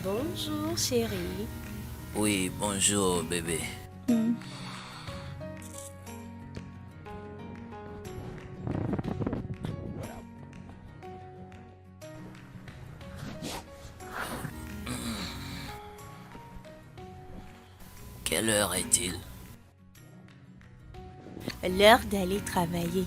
Bonjour chérie. Oui, bonjour bébé. Quelle heure est-il? L'heure d'aller travailler.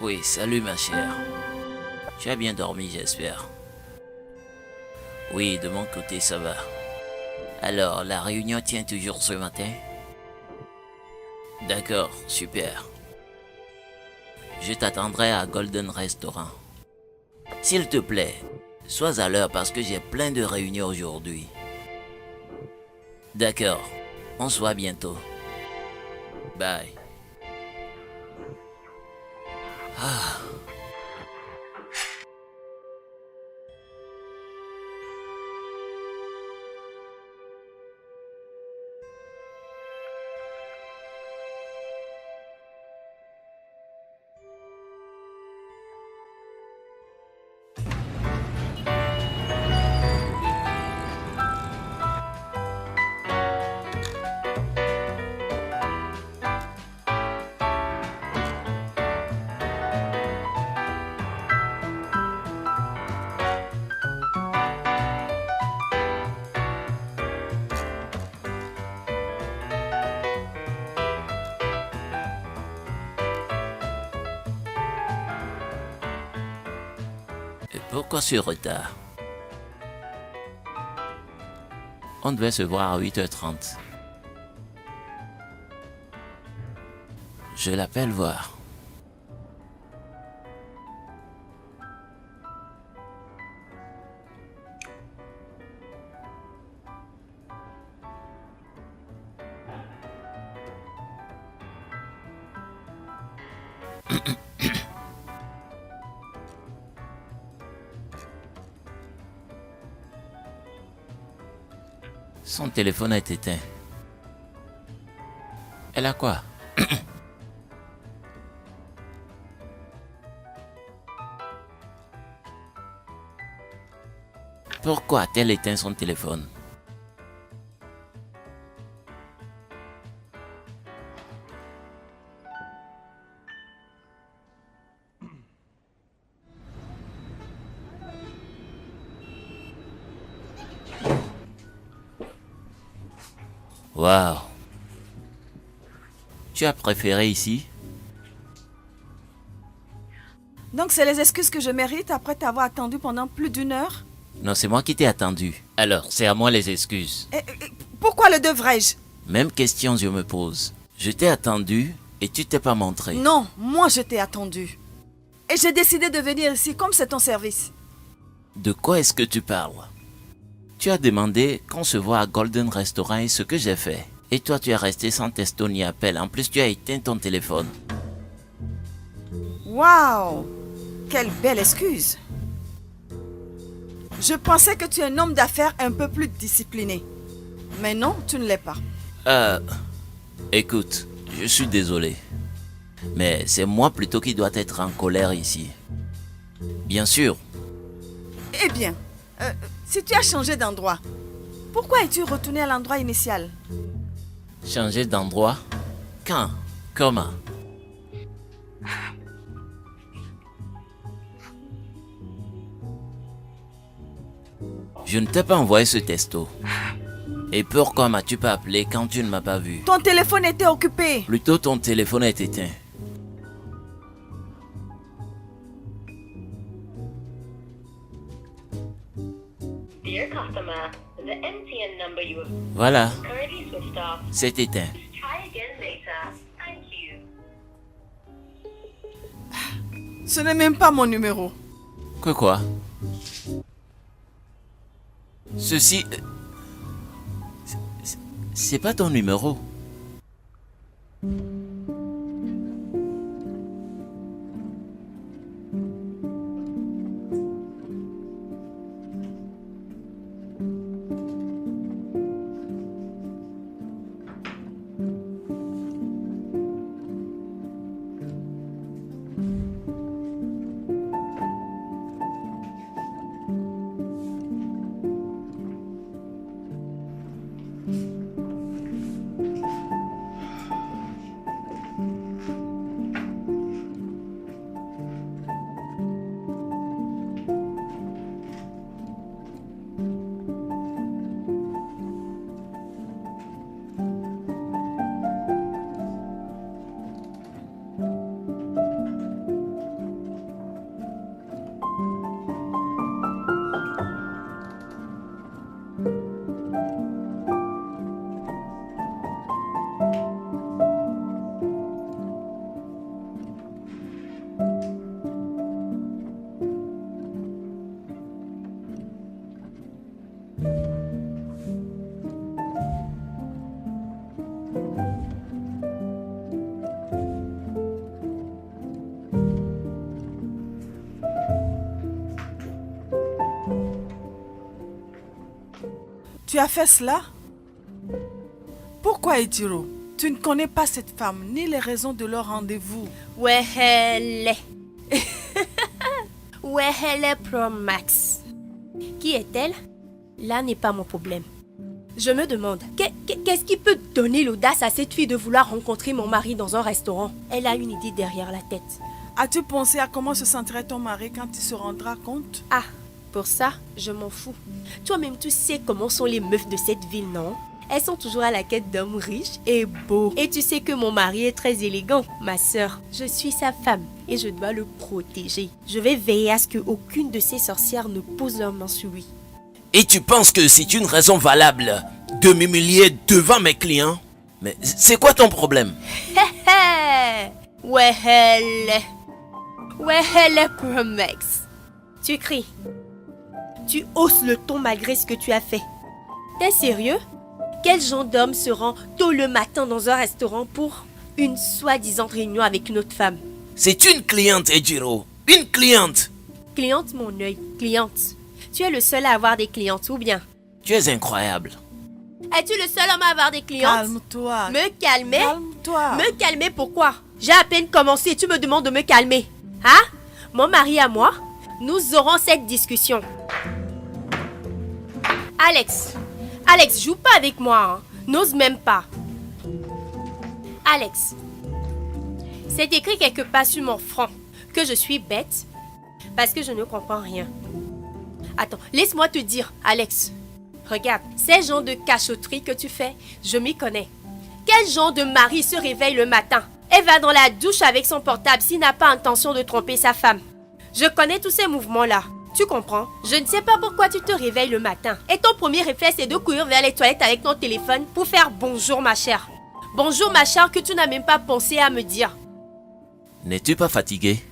Oui, salut ma chère. Tu as bien dormi, j'espère. Oui, de mon côté, ça va. Alors, la réunion tient toujours ce matin? D'accord, super. Je t'attendrai à Golden Restaurant. S'il te plaît, sois à l'heure parce que j'ai plein de réunions aujourd'hui. D'accord, on se voit bientôt. Bye. Et pourquoi ce retard? On devait se voir à 8h30. Je l'appelle voir. Son téléphone est éteint. Elle a quoi? Pourquoi a-t-elle éteint son téléphone? Waouh! Tu as préféré ici? Donc c'est les excuses que je mérite après t'avoir attendu pendant plus d'1 heure? Non, c'est moi qui t'ai attendu. Alors, c'est à moi les excuses. Pourquoi le devrais-je? Même question je me pose. Je t'ai attendu et tu t'es pas montré. Non, moi je t'ai attendu. Et j'ai décidé de venir ici comme c'est ton service. De quoi est-ce que tu parles? Tu as demandé qu'on se voit à Golden Restaurant et ce que j'ai fait. Et toi, tu es resté sans texto ni appel. En plus, tu as éteint ton téléphone. Waouh! Quelle belle excuse. Je pensais que tu es un homme d'affaires un peu plus discipliné. Mais non, tu ne l'es pas. Écoute, je suis désolé. Mais c'est moi plutôt qui dois être en colère ici. Bien sûr. Eh bien, si tu as changé d'endroit, pourquoi es-tu retourné à l'endroit initial? Changer d'endroit? Quand? Comment? Je ne t'ai pas envoyé ce texto. Et pourquoi m'as-tu pas appelé quand tu ne m'as pas vu? Ton téléphone était occupé. Plutôt ton téléphone est éteint. Dear customer, the MTN number you have Voilà, currently switched off. c'est éteint. Try again later. Thank you. Ce n'est même pas mon numéro. Quoi? Ceci... C'est pas ton numéro. Tu as fait cela? Pourquoi, Ejiro? Tu ne connais pas cette femme, ni les raisons de leur rendez-vous. Ouais, elle est. Ouais, elle est Pro Max. Qui est-elle? Là n'est pas mon problème. Je me demande, qu'est-ce qui peut donner l'audace à cette fille de vouloir rencontrer mon mari dans un restaurant? Elle a une idée derrière la tête. As-tu pensé à comment se sentirait ton mari quand il se rendra compte? Ah, pour ça, je m'en fous. Toi-même, tu sais comment sont les meufs de cette ville, non? Elles sont toujours à la quête d'hommes riches et beaux. Et tu sais que mon mari est très élégant, ma sœur. Je suis sa femme et je dois le protéger. Je vais veiller à ce qu'aucune de ces sorcières ne pose leur main sur lui. Et tu penses que c'est une raison valable de m'humilier devant mes clients? Mais c'est quoi ton problème? Ouais, elle est Pro Max. Tu cries. Tu hausses le ton malgré ce que tu as fait. T'es sérieux? Quel genre d'homme se rend tôt le matin dans un restaurant pour une soi-disant réunion avec une autre femme? C'est une cliente, Ejiro. Une cliente. Cliente, mon œil, cliente. Tu es le seul à avoir des clientes, ou bien? Tu es incroyable. Es-tu le seul homme à avoir des clientes? Calme-toi. Me calmer? Calme-toi. Me calmer pourquoi? J'ai à peine commencé et tu me demandes de me calmer. Hein? Mon mari à moi, nous aurons cette discussion. Alex, joue pas avec moi. Hein. N'ose même pas. Alex, c'est écrit quelque part sur mon front que je suis bête parce que je ne comprends rien. Attends, laisse-moi te dire, Alex. Regarde, ces genres de cachotteries que tu fais, je m'y connais. Quel genre de mari se réveille le matin et va dans la douche avec son portable s'il n'a pas intention de tromper sa femme? Je connais tous ces mouvements-là. Tu comprends? Je ne sais pas pourquoi tu te réveilles le matin et ton premier réflexe est de courir vers les toilettes avec ton téléphone pour faire bonjour ma chère. Bonjour ma chère que tu n'as même pas pensé à me dire. N'es-tu pas fatigué?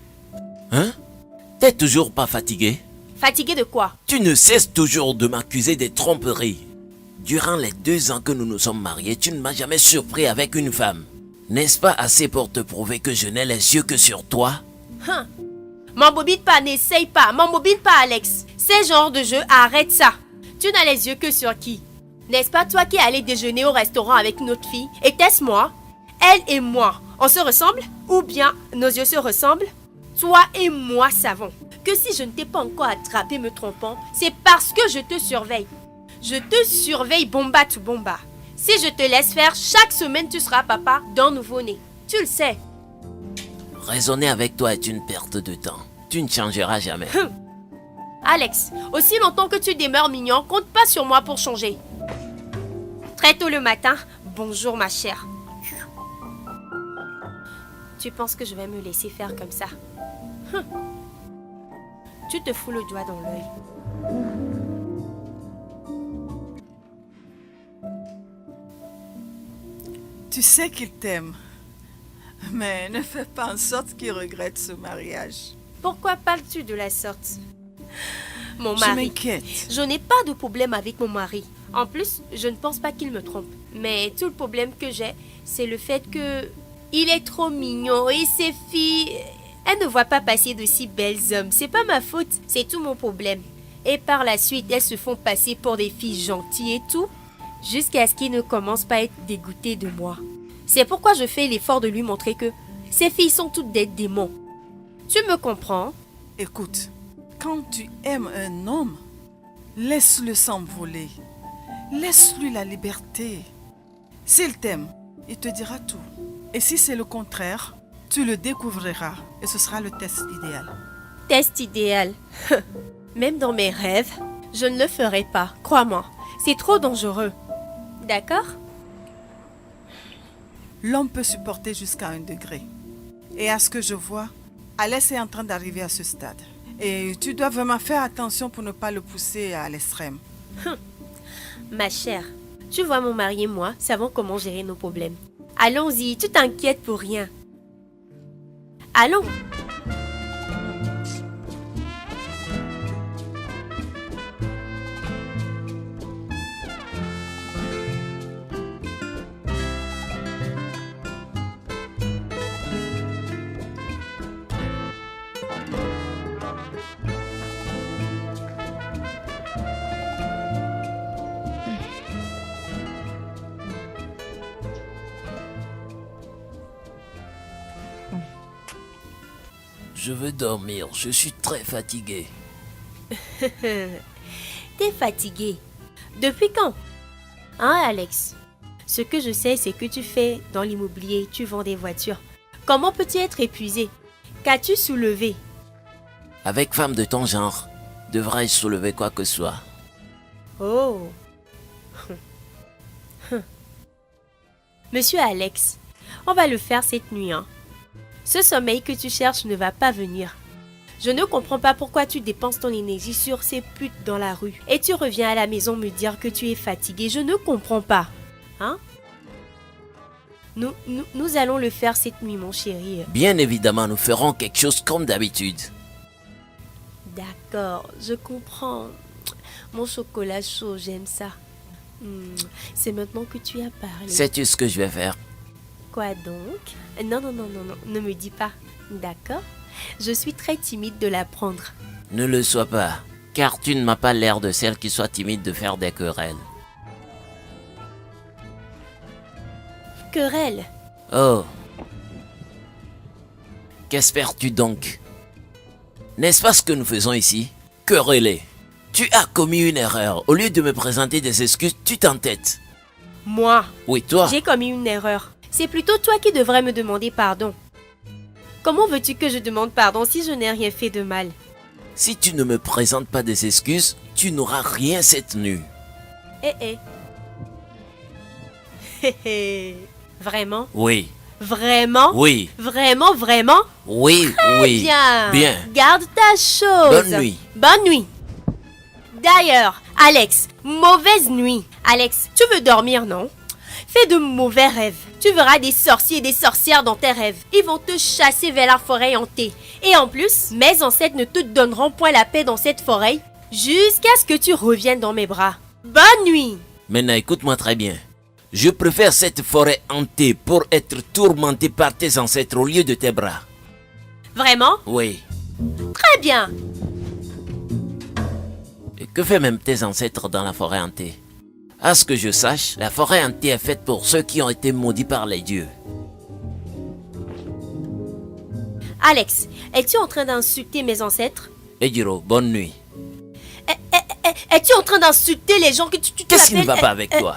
Hein? T'es toujours pas fatigué? Fatigué de quoi? Tu ne cesses toujours de m'accuser des tromperies. Durant les 2 ans que nous nous sommes mariés, tu ne m'as jamais surpris avec une femme. N'est-ce pas assez pour te prouver que je n'ai les yeux que sur toi? M'embobine pas, n'essaye pas. M'embobine pas, Alex. Ces genres de jeux, arrête ça. Tu n'as les yeux que sur qui? N'est-ce pas toi qui es allé déjeuner au restaurant avec une autre fille? Était-ce moi? Elle et moi, on se ressemble? Ou bien nos yeux se ressemblent? Toi et moi savons que si je ne t'ai pas encore attrapé me trompant, c'est parce que je te surveille. Je te surveille bomba to bomba. Si je te laisse faire, chaque semaine tu seras papa d'un nouveau-né. Tu le sais. Raisonner avec toi est une perte de temps. Tu ne changeras jamais. Alex, aussi longtemps que tu demeures mignon, compte pas sur moi pour changer. Très tôt le matin, bonjour ma chère. Tu penses que je vais me laisser faire comme ça? Tu te fous le doigt dans l'œil. Tu sais qu'il t'aime. Mais ne fais pas en sorte qu'il regrette ce mariage. Pourquoi parles-tu de la sorte? Mon Je mari. m'inquiète. Je n'ai pas de problème avec mon mari. En plus, je ne pense pas qu'il me trompe. Mais tout le problème que j'ai, c'est le fait que il est trop mignon et ses filles, elles ne voient pas passer de si belles hommes. C'est pas ma faute, c'est tout mon problème. Et par la suite, elles se font passer pour des filles gentilles et tout, jusqu'à ce qu'ils ne commencent pas à être dégoûtés de moi. C'est pourquoi je fais l'effort de lui montrer que ces filles sont toutes des démons. Tu me comprends? Écoute, quand tu aimes un homme, laisse-le s'envoler. Laisse-lui la liberté. S'il t'aime, il te dira tout. Et si c'est le contraire, tu le découvriras et ce sera le test idéal. Test idéal. Même dans mes rêves, je ne le ferai pas, crois-moi. C'est trop dangereux. D'accord? L'homme peut supporter jusqu'à un degré. Et à ce que je vois, Alès est en train d'arriver à ce stade. Et tu dois vraiment faire attention pour ne pas le pousser à l'extrême. Ma chère, tu vois mon mari et moi savons comment gérer nos problèmes. Allons-y, tu t'inquiètes pour rien. Allons. Je veux dormir, je suis très fatigué. T'es fatigué. Depuis quand? Hein, Alex? Ce que je sais, c'est que tu fais dans l'immobilier, tu vends des voitures. Comment peux-tu être épuisé? Qu'as-tu soulevé? Avec femme de ton genre, devrais-je soulever quoi que ce soit? Oh. Monsieur Alex, on va le faire cette nuit, hein? Ce sommeil que tu cherches ne va pas venir. Je ne comprends pas pourquoi tu dépenses ton énergie sur ces putes dans la rue. Et tu reviens à la maison me dire que tu es fatigué. Je ne comprends pas. Hein? Nous allons le faire cette nuit, mon chéri. Bien évidemment, nous ferons quelque chose comme d'habitude. D'accord, je comprends. Mon chocolat chaud, j'aime ça. C'est maintenant que tu as parlé. Sais-tu ce que je vais faire? Quoi donc? Non, ne me dis pas. D'accord? Je suis très timide de l'apprendre. Ne le sois pas, car tu ne m'as pas l'air de celle qui soit timide de faire des querelles. querelle. Oh. Qu'espères-tu donc? N'est-ce pas ce que nous faisons ici? Quereller. Tu as commis une erreur. Au lieu de me présenter des excuses, tu t'entêtes. Moi, Oui, toi. j'ai commis une erreur. C'est plutôt toi qui devrais me demander pardon. Comment veux-tu que je demande pardon si je n'ai rien fait de mal? Si tu ne me présentes pas des excuses, tu n'auras rien cette nuit. Eh. Hé hé. Vraiment? Oui, Vraiment? oui, Vraiment, vraiment? oui, oui. Bien. Bien. Garde ta chose. Bonne nuit. Bonne nuit. D'ailleurs, Alex, mauvaise nuit. Alex, tu veux dormir, non? Fais de mauvais rêves. Tu verras des sorciers et des sorcières dans tes rêves. Ils vont te chasser vers la forêt hantée. Et en plus, mes ancêtres ne te donneront point la paix dans cette forêt jusqu'à ce que tu reviennes dans mes bras. Bonne nuit. Maintenant, écoute-moi très bien. Je préfère cette forêt hantée pour être tourmenté par tes ancêtres au lieu de tes bras. Vraiment? Oui. Très bien. Et que fait même tes ancêtres dans la forêt hantée? À ce que je sache, la forêt hantée est faite pour ceux qui ont été maudits par les dieux. Alex, es-tu en train d'insulter mes ancêtres? Ejiro, bonne nuit. Es-tu en train d'insulter les gens que tu Qu'est-ce qui ne va appelles- pas avec toi?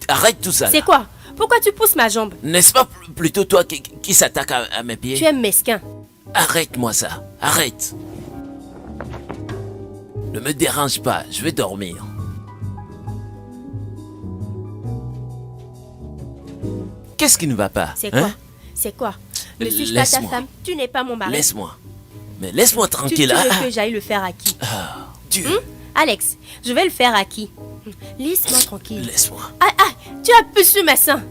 Arrête tout ça. C'est là. quoi? Pourquoi tu pousses ma jambe? N'est-ce pas plutôt toi qui s'attaque à mes pieds? Tu es mesquin. Arrête-moi ça. Arrête. Ne me dérange pas, je vais dormir. Qu'est-ce qui ne va pas? C'est hein? quoi? C'est quoi? Ne suis-je pas ta Laisse-moi. femme? Tu n'es pas mon mari. Laisse-moi. Mais laisse-moi Tu tranquille. veux que j'aille le faire à qui? Dieu, Alex, je vais le faire à qui? Laisse-moi tranquille. laisse-moi. Tu as pu sur ma sein.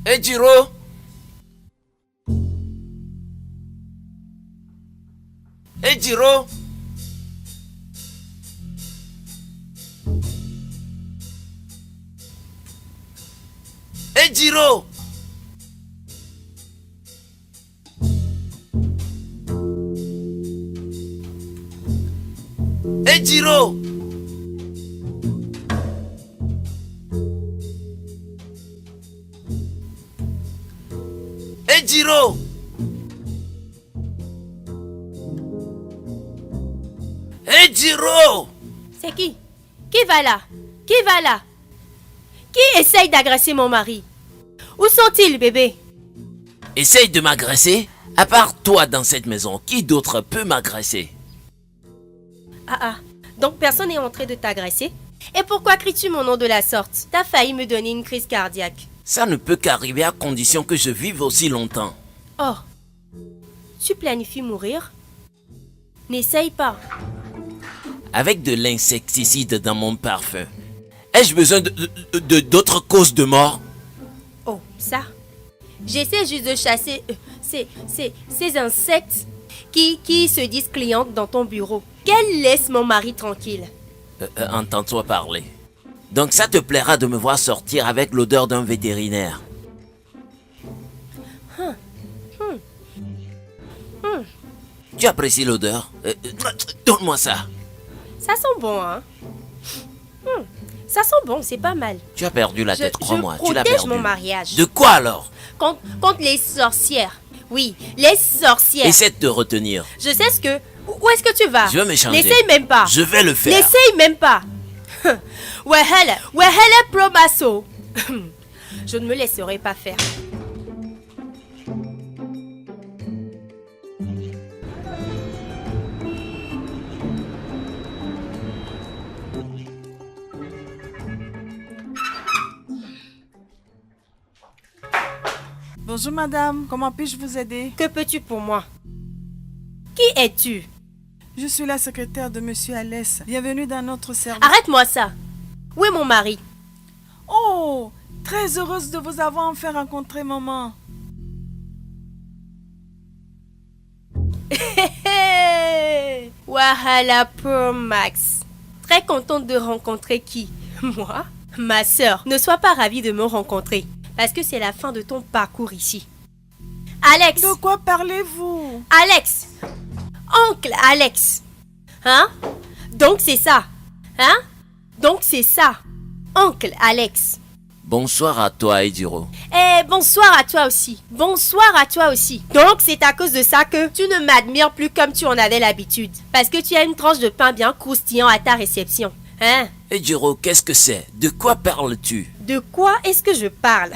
Ejiro! Ejiro! Ejiro! Ejiro! Ejiro! Ejiro! C'est qui? Qui va là? Qui va là? Qui essaye d'agresser mon mari? Où sont-ils, bébé? Essaye de m'agresser? À part toi dans cette maison, qui d'autre peut m'agresser? Donc personne n'est en train de t'agresser? Et pourquoi cries-tu mon nom de la sorte? T'as failli me donner une crise cardiaque. Ça ne peut qu'arriver à condition que je vive aussi longtemps. Oh, tu planifies mourir? N'essaye pas. Avec de l'insecticide dans mon parfum, ai-je besoin d'autres causes de mort? Oh, ça? J'essaie juste de chasser ces insectes qui se disent clientes dans ton bureau. Qu'elle laisse mon mari tranquille. Entends-toi parler. Donc ça te plaira de me voir sortir avec l'odeur d'un vétérinaire. Tu apprécies l'odeur? Donne-moi ça. Ça sent bon, hein? Ça sent bon, c'est pas mal. Tu as perdu la tête, crois-moi. Je Tu l'as protège perdu. mon mariage. De quoi alors? Contre les sorcières. Oui, les sorcières. Essaie de te retenir. Je sais ce que... Où est-ce que tu vas? Je vais me changer. N'essaye même pas. Je vais le faire. N'essaye même pas. Wehele promasso. Je ne me laisserai pas faire. Bonjour madame, comment puis-je vous aider? Que peux-tu pour moi? Qui es-tu? Je suis la secrétaire de Monsieur Alès. Bienvenue dans notre service. Arrête-moi ça. Où est mon mari? Oh, très heureuse de vous avoir enfin rencontré, maman. Wahala pour Max. Très contente de rencontrer qui? Moi? Ma sœur. Ne sois pas ravie de me rencontrer. Parce que c'est la fin de ton parcours ici. Alex! De quoi parlez-vous? Alex! Oncle Alex! Hein? Donc c'est ça. Hein? Donc c'est ça. Oncle Alex. Bonsoir à toi, Ejiro. Eh, bonsoir à toi aussi. Bonsoir à toi aussi. Donc, c'est à cause de ça que tu ne m'admires plus comme tu en avais l'habitude. Parce que tu as une tranche de pain bien croustillant à ta réception. Hein? Ejiro, qu'est-ce que c'est? De quoi parles-tu? De quoi est-ce que je parle?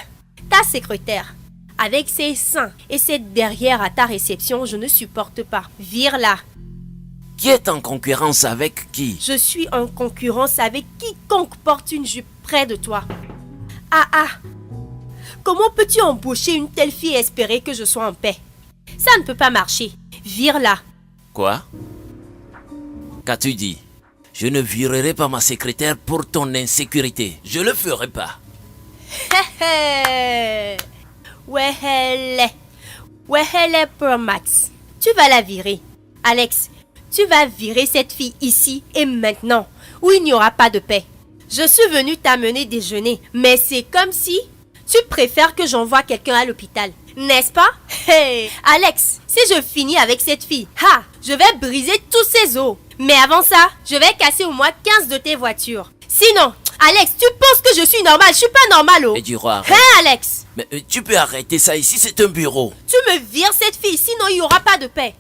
Ta secrétaire. Avec ses seins et cette derrière à ta réception, je ne supporte pas. Vire-la. Qui est en concurrence avec qui? Je suis en concurrence avec quiconque porte une jupe près de toi. Ah. Comment peux-tu embaucher une telle fille et espérer que je sois en paix? Ça ne peut pas marcher. Vire-la. Quoi? Qu'as-tu dit? Je ne virerai pas ma secrétaire pour ton insécurité. Je le ferai pas. Ouais, elle est pour Max. Tu vas la virer. Alex, tu vas virer cette fille ici et maintenant, où il n'y aura pas de paix. Je suis venue t'amener déjeuner, mais c'est comme si tu préfères que j'envoie quelqu'un à l'hôpital, n'est-ce pas? Hey, Alex, si je finis avec cette fille, je vais briser tous ses os. Mais avant ça, je vais casser au moins 15 de tes voitures. Sinon, Alex, tu penses que je suis normale? Je suis pas normale, oh. Ejiro, arrête. Hein, Alex? Mais tu peux arrêter ça ici, c'est un bureau. Tu me vires cette fille, sinon il n'y aura pas de paix.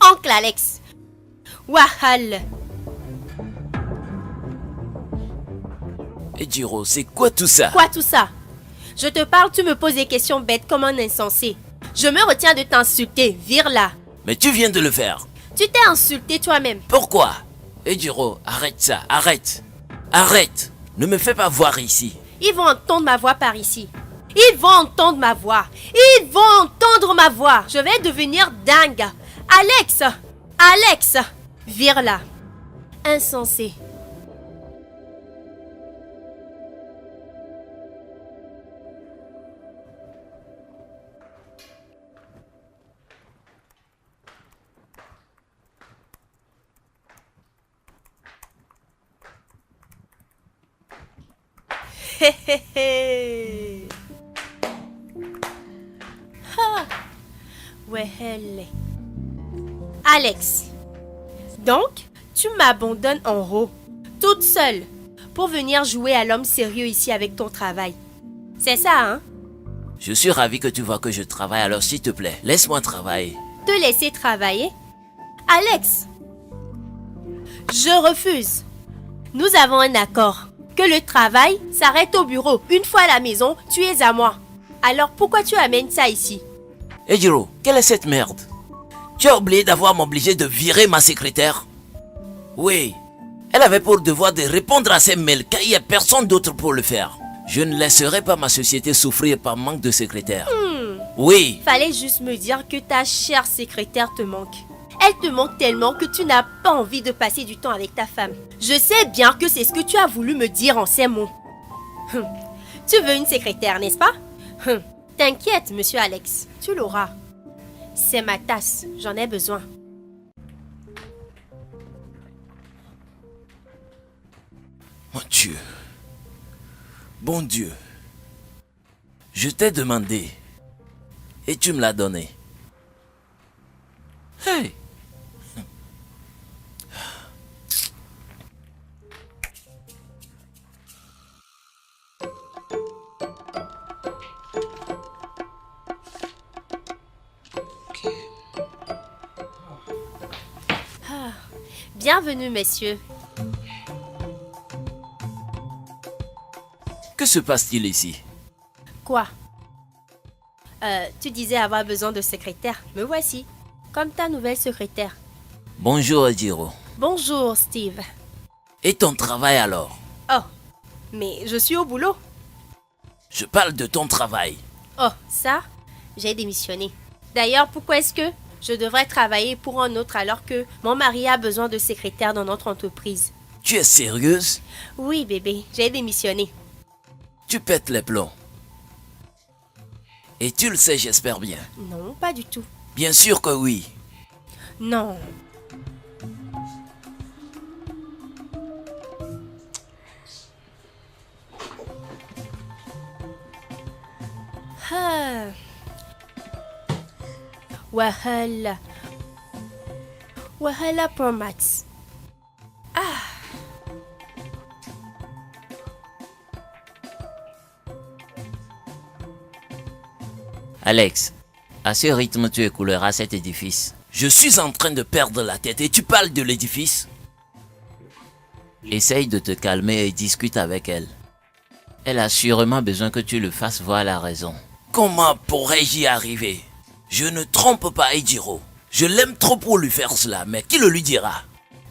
Oncle Alex. Wahal. Ejiro, c'est quoi tout ça? Quoi tout ça? Je te parle, tu me poses des questions bêtes comme un insensé. Je me retiens de t'insulter, vire-la. Mais tu viens de le faire. Tu t'es insulté toi-même. Pourquoi? Ejiro, arrête ça, arrête. Arrête. Ne me fais pas voir ici. Ils vont entendre ma voix par ici. Ils vont entendre ma voix. Ils vont entendre ma voix. Je vais devenir dingue. Alex, vire-la. Insensé. Ouais, elle est. Alex, donc, tu m'abandonnes en haut, toute seule, pour venir jouer à l'homme sérieux ici avec ton travail. C'est ça, hein? Je suis ravi que tu vois que je travaille, alors s'il te plaît, laisse-moi travailler. Te laisser travailler? Alex, je refuse. Nous avons un accord. Que le travail s'arrête au bureau. Une fois à la maison, tu es à moi. Alors pourquoi tu amènes ça ici? Ejiro, quelle est cette merde? Tu as oublié d'avoir m'obligé de virer ma secrétaire? Oui, elle avait pour devoir de répondre à ses mails car il n'y a personne d'autre pour le faire. Je ne laisserai pas ma société souffrir par manque de secrétaire. Oui. Fallait juste me dire que ta chère secrétaire te manque. Elle te manque tellement que tu n'as pas envie de passer du temps avec ta femme. Je sais bien que c'est ce que tu as voulu me dire en ces mots. Tu veux une secrétaire, n'est-ce pas? T'inquiète, monsieur Alex, tu l'auras. C'est ma tasse, j'en ai besoin. Mon Dieu. Bon Dieu. Je t'ai demandé. Et tu me l'as donné. Hey. Bienvenue, messieurs. Que se passe-t-il ici? Quoi? Tu disais avoir besoin de secrétaire. Me voici, comme ta nouvelle secrétaire. Bonjour, Ejiro. Bonjour, Steve. Et ton travail alors? Oh, mais je suis au boulot. Je parle de ton travail. Oh, ça, j'ai démissionné. D'ailleurs, pourquoi est-ce que Je devrais travailler pour un autre alors que mon mari a besoin de secrétaire dans notre entreprise. Tu es sérieuse? Oui, bébé, j'ai démissionné. Tu pètes les plombs. Et tu le sais, j'espère bien. Non, pas du tout. Bien sûr que oui. Non. Ah. Wahala. Wahala Pro Max. Alex, à ce rythme, tu écouleras cet édifice. Je suis en train de perdre la tête et tu parles de l'édifice? Essaye de te calmer et discute avec elle. Elle a sûrement besoin que tu le fasses voir la raison. Comment pourrais-je y arriver? Je ne trompe pas Ejiro. Je l'aime trop pour lui faire cela, mais qui le lui dira?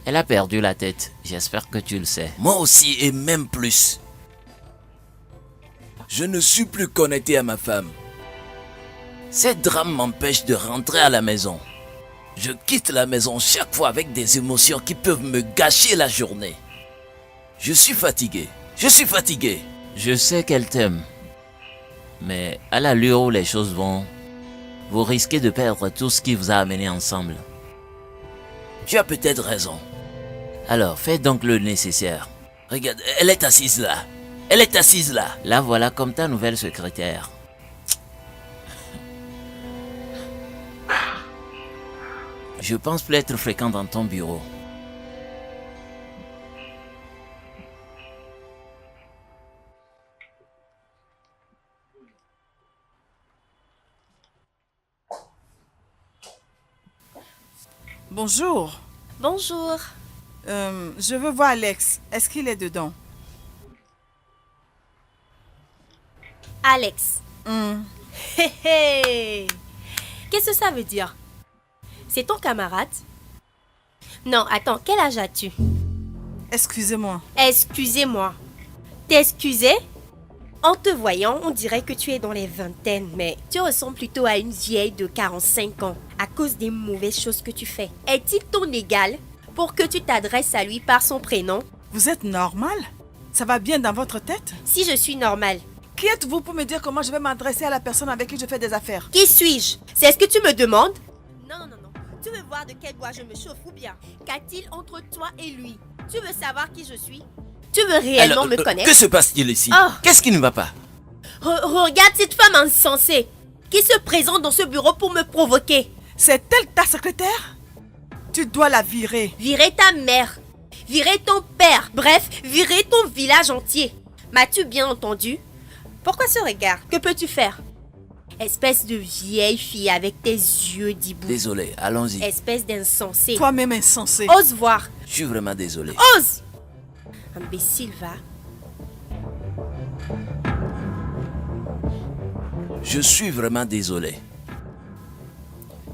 Elle a perdu la tête, j'espère que tu le sais. Moi aussi et même plus. Je ne suis plus connecté à ma femme. Ces drames m'empêchent de rentrer à la maison. Je quitte la maison chaque fois avec des émotions qui peuvent me gâcher la journée. Je suis fatigué. Je suis fatigué. Je sais qu'elle t'aime. Mais à l'allure où les choses vont, vous risquez de perdre tout ce qui vous a amené ensemble. Tu as peut-être raison. Alors, fais donc le nécessaire. Regarde, elle est assise là. Elle est assise là. La voilà comme ta nouvelle secrétaire. Je pense plus être fréquent dans ton bureau. Bonjour. Bonjour. Je veux voir Alex. Est-ce qu'il est dedans? Alex. Hmm. Hé hé. Qu'est-ce que ça veut dire? C'est ton camarade? Non, attends, quel âge as-tu? Excusez-moi. Excusez-moi. T'excuser? En te voyant, on dirait que tu es dans les vingtaines, mais tu ressembles plutôt à une vieille de 45 ans à cause des mauvaises choses que tu fais. Est-il ton égal pour que tu t'adresses à lui par son prénom? Vous êtes normal? Ça va bien dans votre tête? Si je suis normale, Qui êtes-vous pour me dire comment je vais m'adresser à la personne avec qui je fais des affaires? qui suis-je? C'est ce que tu me demandes? Non, non, non. Tu veux voir de quel bois je me chauffe ou bien? Qu'a-t-il entre toi et lui? Tu veux savoir qui je suis? Tu veux réellement Alors, me connaître? que se passe-t-il ici? Oh. Qu'est-ce qui ne va pas? Regarde cette femme insensée qui se présente dans ce bureau pour me provoquer. C'est elle ta secrétaire? Tu dois la virer. Virer ta mère, virer ton père, bref, virer ton village entier. M'as-tu bien entendu? Pourquoi ce regard? Que peux-tu faire? Espèce de vieille fille avec tes yeux d'hibou. Désolé, allons-y. Espèce d'insensé. Toi-même insensé. Ose voir. Je suis vraiment désolé. Ose! Imbécile, va. Je suis vraiment désolé.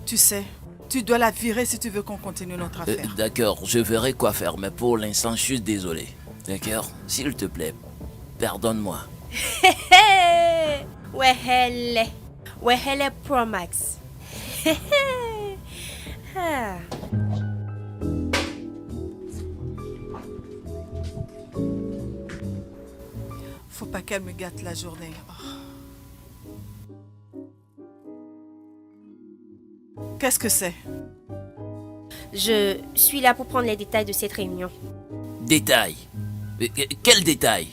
Tu sais, tu dois la virer si tu veux qu'on continue notre affaire. D'accord, je verrai quoi faire, mais pour l'instant, je suis désolé. D'accord? S'il te plaît, pardonne-moi. Hé hé! Ouais, elle est. Ouais, elle est Pro Max. Hé hé! Ah. Faut pas qu'elle me gâte la journée. Oh. Qu'est-ce que c'est? Je suis là pour prendre les détails de cette réunion. Détail. Quel détail?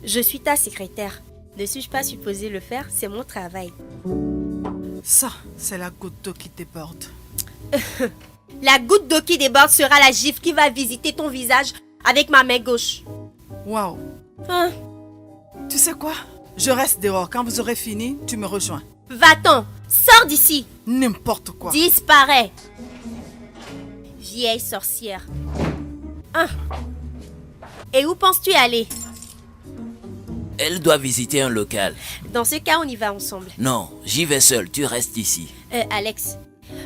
Je suis ta secrétaire. Ne suis-je pas supposée le faire? C'est mon travail. Ça, c'est la goutte d'eau qui déborde. La goutte d'eau qui déborde sera la gifle qui va visiter ton visage avec ma main gauche. Waouh. Hein? Tu sais quoi? Je reste dehors. Quand vous aurez fini, tu me rejoins. Va-t'en! Sors d'ici! N'importe quoi. Disparais! Vieille sorcière. Hein? Et où penses-tu aller? Elle doit visiter un local. Dans ce cas, on y va ensemble. Non, j'y vais seul, tu restes ici. Alex,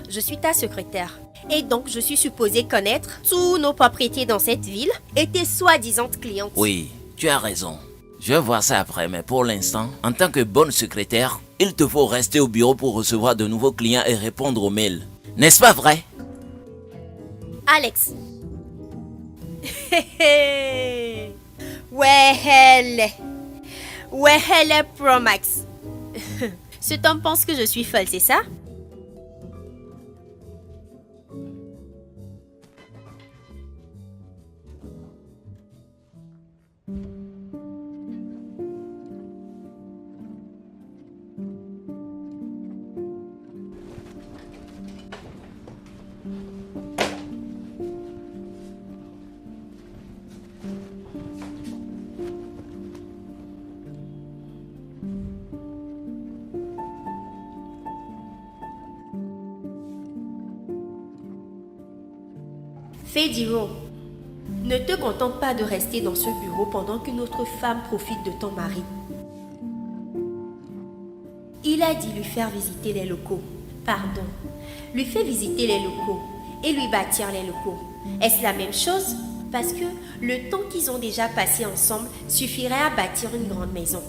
je suis ta secrétaire. Et donc, je suis supposée connaître tous nos propriétés dans cette ville et tes soi-disant clientes. Oui, tu as raison. Je vais voir ça après, mais pour l'instant, en tant que bonne secrétaire, il te faut rester au bureau pour recevoir de nouveaux clients et répondre aux mails. N'est-ce pas vrai? Alex. Ouais, elle est. Ouais, elle est Pro Max. Cet homme pense que je suis folle, c'est ça? Fediro, ne te contente pas de rester dans ce bureau pendant qu'une autre femme profite de ton mari. Il a dit lui faire visiter les locaux. Pardon, lui fait visiter les locaux et lui bâtir les locaux. Est-ce la même chose? Parce que le temps qu'ils ont déjà passé ensemble suffirait à bâtir une grande maison.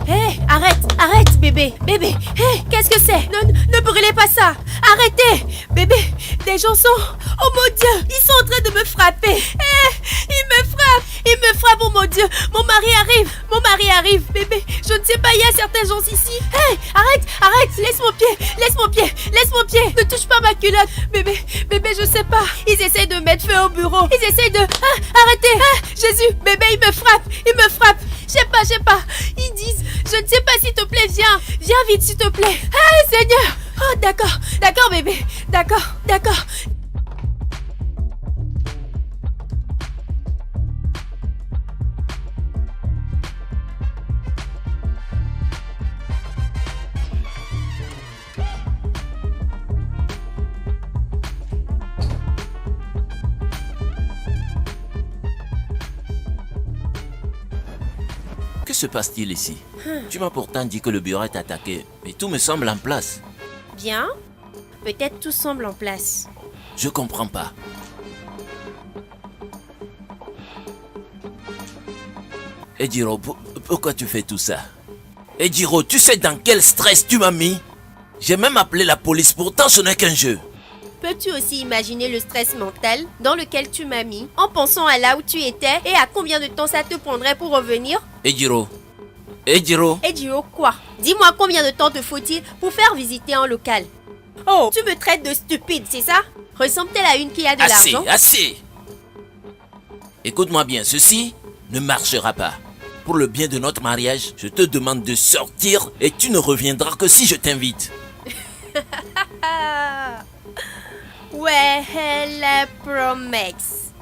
Hé, arrête, bébé, hé, qu'est-ce que c'est? Ne brûlez pas ça, arrêtez, bébé, des gens sont, oh mon Dieu, ils sont en train de me frapper, hé, ils me frappent, oh mon Dieu, mon mari arrive, bébé, je ne sais pas, il y a certains gens ici, hé, arrête, laisse mon pied, ne touche pas ma culotte, bébé, je sais pas, ils essaient de mettre feu au bureau, ils essaient de, arrêtez, Jésus, bébé, il me frappe, je sais pas, ils disent, je ne sais pas, s'il te plaît, viens vite, s'il te plaît, Seigneur, oh d'accord, bébé, d'accord. Que se passe-t-il ici? Tu m'as pourtant dit que le bureau est attaqué, mais tout me semble en place. Bien, peut-être tout semble en place. Je comprends pas. Ejiro, pourquoi tu fais tout ça? Ejiro, tu sais dans quel stress tu m'as mis? J'ai même appelé la police, pourtant ce n'est qu'un jeu. Peux-tu aussi imaginer le stress mental dans lequel tu m'as mis en pensant à là où tu étais et à combien de temps ça te prendrait pour revenir? Ejiro, quoi? Dis-moi combien de temps te faut-il pour faire visiter un local? Oh, tu me traites de stupide, c'est ça? Ressemble-t-elle à une qui a de l'argent? Assez. Écoute-moi bien, ceci ne marchera pas. Pour le bien de notre mariage, je te demande de sortir et tu ne reviendras que si je t'invite. Ouais, elle est Promex.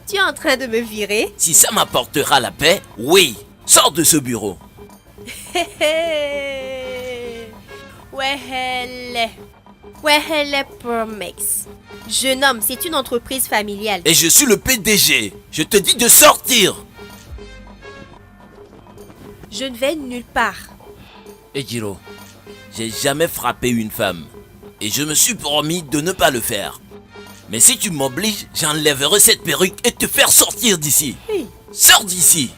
Tu es en train de me virer? Si ça m'apportera la paix, oui. Sors de ce bureau. Ouais, elle est Promex. Jeune homme, c'est une entreprise familiale. Et je suis le PDG. Je te dis de sortir. Je ne vais nulle part. Ejiro, j'ai jamais frappé une femme. Et je me suis promis de ne pas le faire. Mais si tu m'obliges, j'enlèverai cette perruque et te faire sortir d'ici. Oui. Sors d'ici.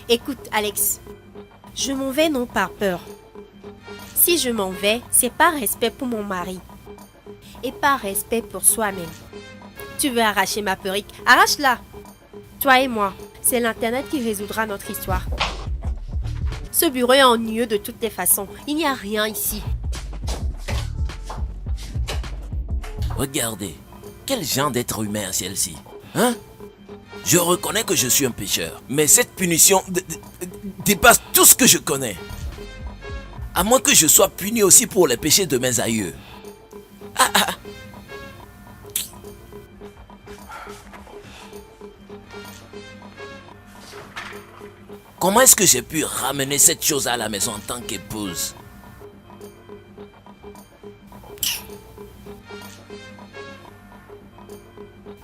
Écoute, Alex, je m'en vais non par peur. Si je m'en vais, c'est par respect pour mon mari. Et par respect pour soi-même. Tu veux arracher ma perruque? Arrache-la. Toi et moi, c'est l'Internet qui résoudra notre histoire. Ce bureau est ennuyeux de toutes les façons. Il n'y a rien ici. Regardez, quel genre d'être humain est celle-ci? Hein? Je reconnais que je suis un pécheur, mais cette punition dépasse tout ce que je connais. À moins que je sois puni aussi pour les péchés de mes aïeux. Comment est-ce que j'ai pu ramener cette chose à la maison en tant qu'épouse?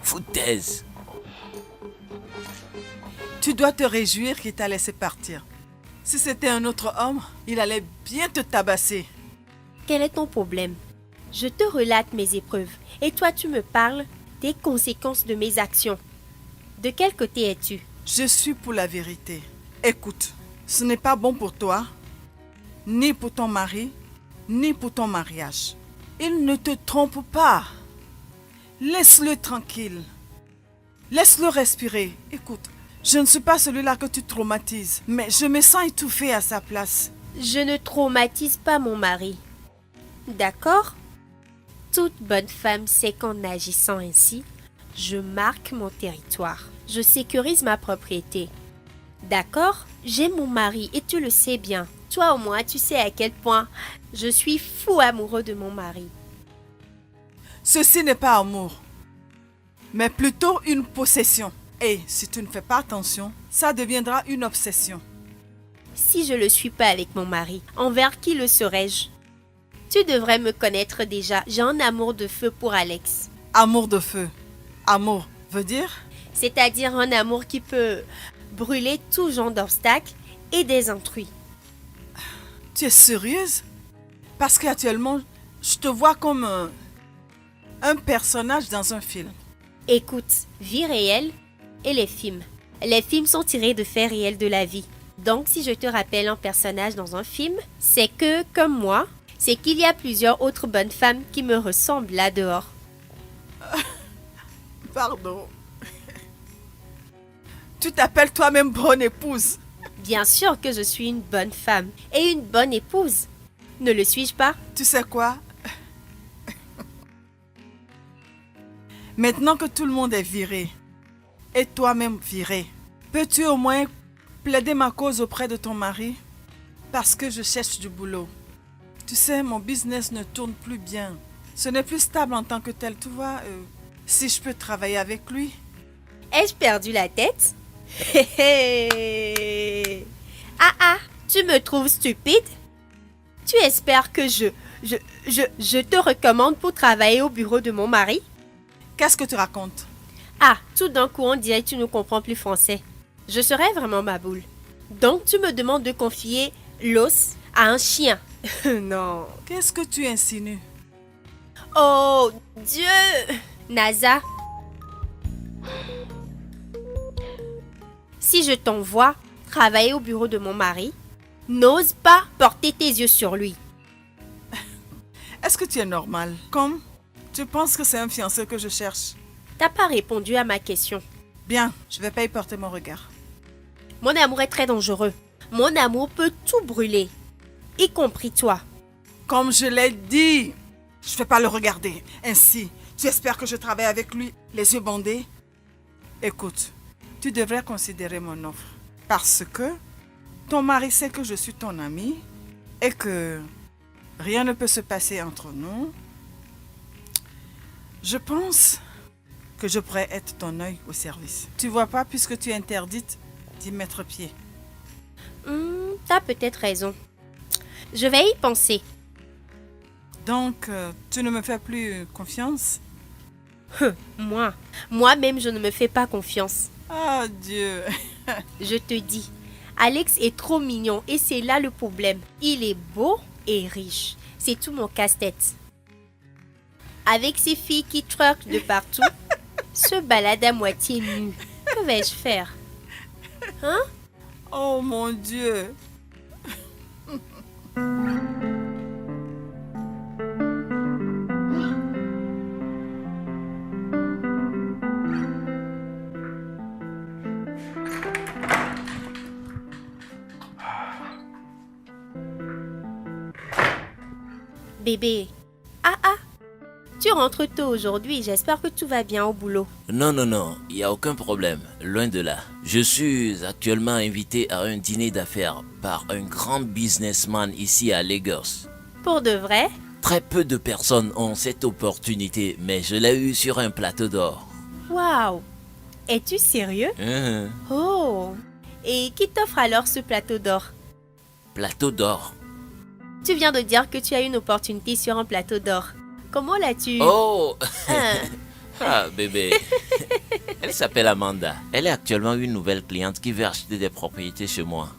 Foutaise. Tu dois te réjouir qu'il t'a laissé partir. Si c'était un autre homme, il allait bien te tabasser. Quel est ton problème? Je te relate mes épreuves et toi tu me parles des conséquences de mes actions. De quel côté es-tu? Je suis pour la vérité. Écoute, ce n'est pas bon pour toi, ni pour ton mari, ni pour ton mariage. Il ne te trompe pas. Laisse-le tranquille. Laisse-le respirer. Écoute, je ne suis pas celui-là que tu traumatises, mais je me sens étouffée à sa place. Je ne traumatise pas mon mari. D'accord? Toute bonne femme sait qu'en agissant ainsi, je marque mon territoire. Je sécurise ma propriété. D'accord? J'ai mon mari et tu le sais bien. Toi au moins, tu sais à quel point je suis fou amoureux de mon mari. Ceci n'est pas amour, mais plutôt une possession. Et si tu ne fais pas attention, ça deviendra une obsession. Si je ne le suis pas avec mon mari, envers qui le serais-je? Tu devrais me connaître déjà. J'ai un amour de feu pour Alex. Amour de feu. Amour veut dire? C'est-à-dire un amour qui peut brûler tout genre d'obstacles et des intrus. Tu es sérieuse? Parce qu'actuellement, je te vois comme un personnage dans un film. Écoute, vie réelle et les films. Les films sont tirés de faits réels de la vie. Donc si je te rappelle un personnage dans un film, c'est que, comme moi, c'est qu'il y a plusieurs autres bonnes femmes qui me ressemblent là dehors. Pardon. Tu t'appelles toi-même bonne épouse. Bien sûr que je suis une bonne femme et une bonne épouse. Ne le suis-je pas? Tu sais quoi? Maintenant que tout le monde est viré, et toi-même viré, peux-tu au moins plaider ma cause auprès de ton mari? Parce que je cherche du boulot. Tu sais, mon business ne tourne plus bien. Ce n'est plus stable en tant que tel, tu vois. Si je peux travailler avec lui. Ai-je perdu la tête? Ah, tu me trouves stupide? Tu espères que je te recommande pour travailler au bureau de mon mari? Qu'est-ce que tu racontes? Ah, tout d'un coup on dirait que tu ne comprends plus français. Je serais vraiment ma boule. Donc tu me demandes de confier l'os à un chien. Non. Qu'est-ce que tu insinues? Oh, Dieu! NASA. Si je t'envoie travailler au bureau de mon mari, n'ose pas porter tes yeux sur lui. Est-ce que tu es normal? Comme tu penses que c'est un fiancé que je cherche? T'as pas répondu à ma question. Bien, je vais pas y porter mon regard. Mon amour est très dangereux. Mon amour peut tout brûler, y compris toi. Comme je l'ai dit, je ne vais pas le regarder. Ainsi, tu espères que je travaille avec lui, les yeux bandés? Écoute, tu devrais considérer mon offre. Parce que ton mari sait que je suis ton ami et que rien ne peut se passer entre nous. Je pense que je pourrais être ton œil au service. Tu vois pas, puisque tu es interdite d'y mettre pied. T'as peut-être raison. Je vais y penser. Donc, tu ne me fais plus confiance? Moi-même, je ne me fais pas confiance. Ah, Dieu! Je te dis, Alex est trop mignon et c'est là le problème. Il est beau et riche. C'est tout mon casse-tête. Avec ces filles qui twerkent de partout, se balade à moitié nu. Que vais-je faire? Hein? Oh mon Dieu! Bébé. Ah, tu rentres tôt aujourd'hui. J'espère que tout va bien au boulot. Non, il n'y a aucun problème, loin de là. Je suis actuellement invité à un dîner d'affaires par un grand businessman ici à Lagos. Pour de vrai? Très peu de personnes ont cette opportunité, mais je l'ai eu sur un plateau d'or. Waouh! Es-tu sérieux? Oh! Et qui t'offre alors ce plateau d'or? Plateau d'or? Tu viens de dire que tu as une opportunité sur un plateau d'or. Comment l'as-tu? Oh! Hein? Ah, bébé. Elle s'appelle Amanda. Elle est actuellement une nouvelle cliente qui veut acheter des propriétés chez moi.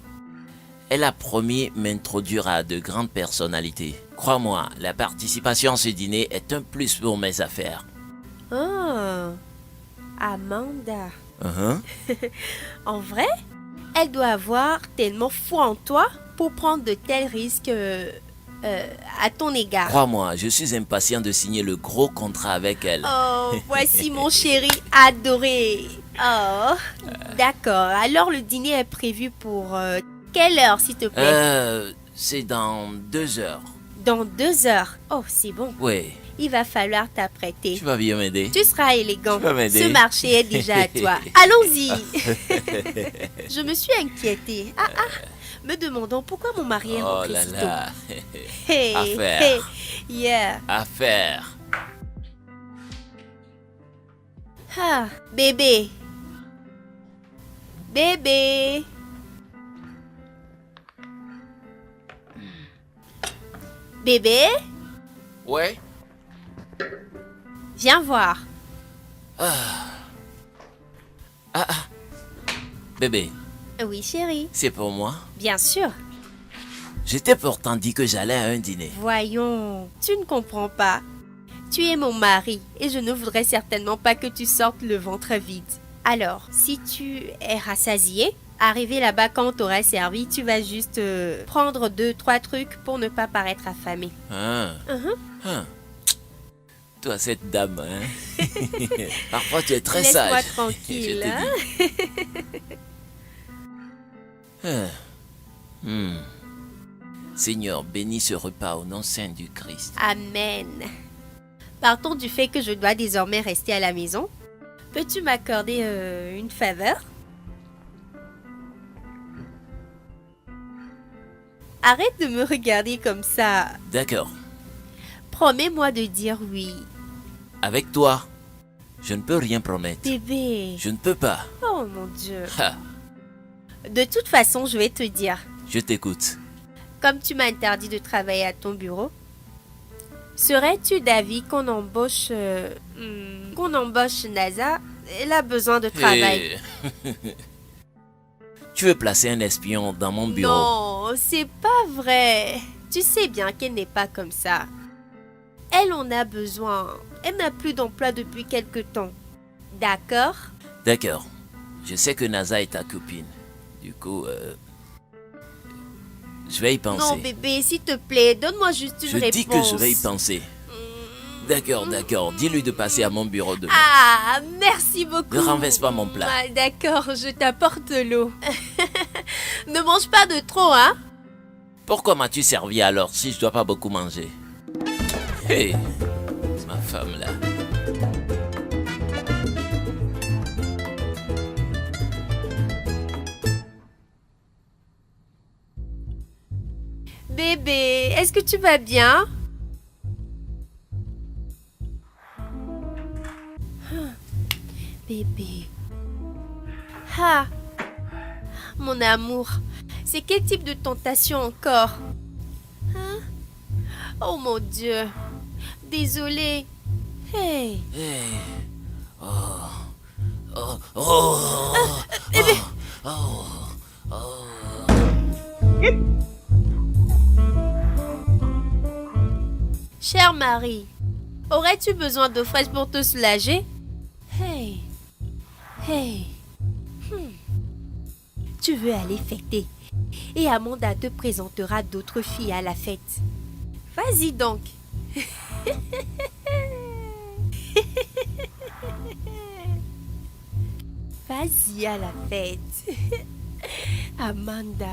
Elle a promis m'introduire à de grandes personnalités. Crois-moi, la participation à ce dîner est un plus pour mes affaires. Oh, Amanda. Uh-huh. En vrai, elle doit avoir tellement foi en toi pour prendre de tels risques à ton égard. Crois-moi, je suis impatient de signer le gros contrat avec elle. Oh, voici mon chéri adoré. Oh, d'accord. Alors le dîner est prévu pour quelle heure, s'il te plaît? C'est dans 2 heures. Dans 2 heures. Oh, c'est bon. Oui, Il va falloir t'apprêter. tu vas bien m'aider. Tu seras élégant. Tu vas m'aider. Ce marché est déjà à toi. Allons-y. Je me suis inquiétée. Me demandant pourquoi mon mari est Oh rentré là si tôt. là. Hey, Affaire. hey, yeah. Affaire. Ah, bébé. Bébé. Bébé, Ouais. viens voir. Bébé, Oui, chérie. c'est pour moi. Bien sûr. Je t'ai pourtant dit que j'allais à un dîner. Voyons, tu ne comprends pas. Tu es mon mari et je ne voudrais certainement pas que tu sortes le ventre vide. Alors, si tu es rassasié, arrivé là-bas quand on t'aura servi, tu vas juste prendre 2-3 trucs pour ne pas paraître affamé. Toi, cette dame, hein. Parfois, tu es très Laisse-moi sage. tranquille, Je te hein. dis. Seigneur, bénis ce repas au nom saint du Christ. Amen. Partons du fait que je dois désormais rester à la maison. Peux-tu m'accorder une faveur? Arrête de me regarder comme ça. D'accord. Promets-moi de dire oui. Avec toi, je ne peux rien promettre. Bébé. Je ne peux pas. Oh mon Dieu. Ha, De toute façon, je vais te dire. je t'écoute. Comme tu m'as interdit de travailler à ton bureau, serais-tu d'avis qu'on embauche NASA? Elle a besoin de travail. Hey. Tu veux placer un espion dans mon bureau? Non, c'est pas vrai. Tu sais bien qu'elle n'est pas comme ça. Elle en a besoin. Elle n'a plus d'emploi depuis quelque temps. D'accord? D'accord. Je sais que NASA est ta copine. Du coup, je vais y penser. Non, bébé, s'il te plaît, donne-moi juste une Je réponse. dis que je vais y penser. D'accord, d'accord. Dis-lui de passer à mon bureau demain. Ah, merci beaucoup. Ne renverse pas mon plat. Ah, d'accord, je t'apporte l'eau. Ne mange pas de trop, hein? Pourquoi m'as-tu servi alors si je dois pas beaucoup manger? Hey, c'est ma femme là. Bébé, est-ce que tu vas bien? Bébé. Ah, mon amour, c'est quel type de tentation encore? Hein? Oh mon Dieu, désolée. Hey. Hey. Oh. Oh. Oh. Bébé. Cher mari, aurais-tu besoin d'eau fraîche pour te soulager? Hey, hey, Tu veux aller fêter et Amanda te présentera d'autres filles à la fête. Vas-y donc. Vas-y à la fête. Amanda.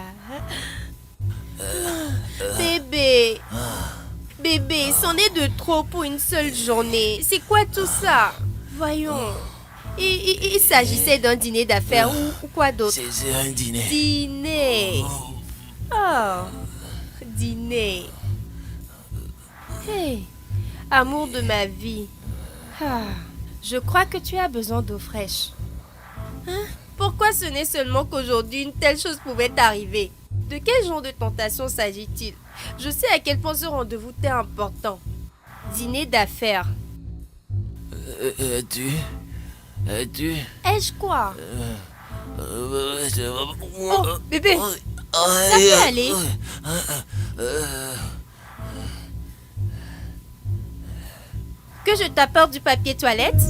Bébé. Bébé, c'en est de trop pour une seule journée. C'est quoi tout ça? Voyons. Il s'agissait d'un dîner d'affaires ou quoi d'autre? C'est un dîner. Dîner. Oh, dîner. Hey, amour de ma vie. Ah, je crois que tu as besoin d'eau fraîche. Hein? Pourquoi ce n'est seulement qu'aujourd'hui une telle chose pouvait arriver? De quel genre de tentation s'agit-il? Je sais à quel point ce rendez-vous t'est important. Dîner d'affaires. Tu... Ai-je quoi? Oh, bébé, Ça peut aller. que je t'apporte du papier toilette?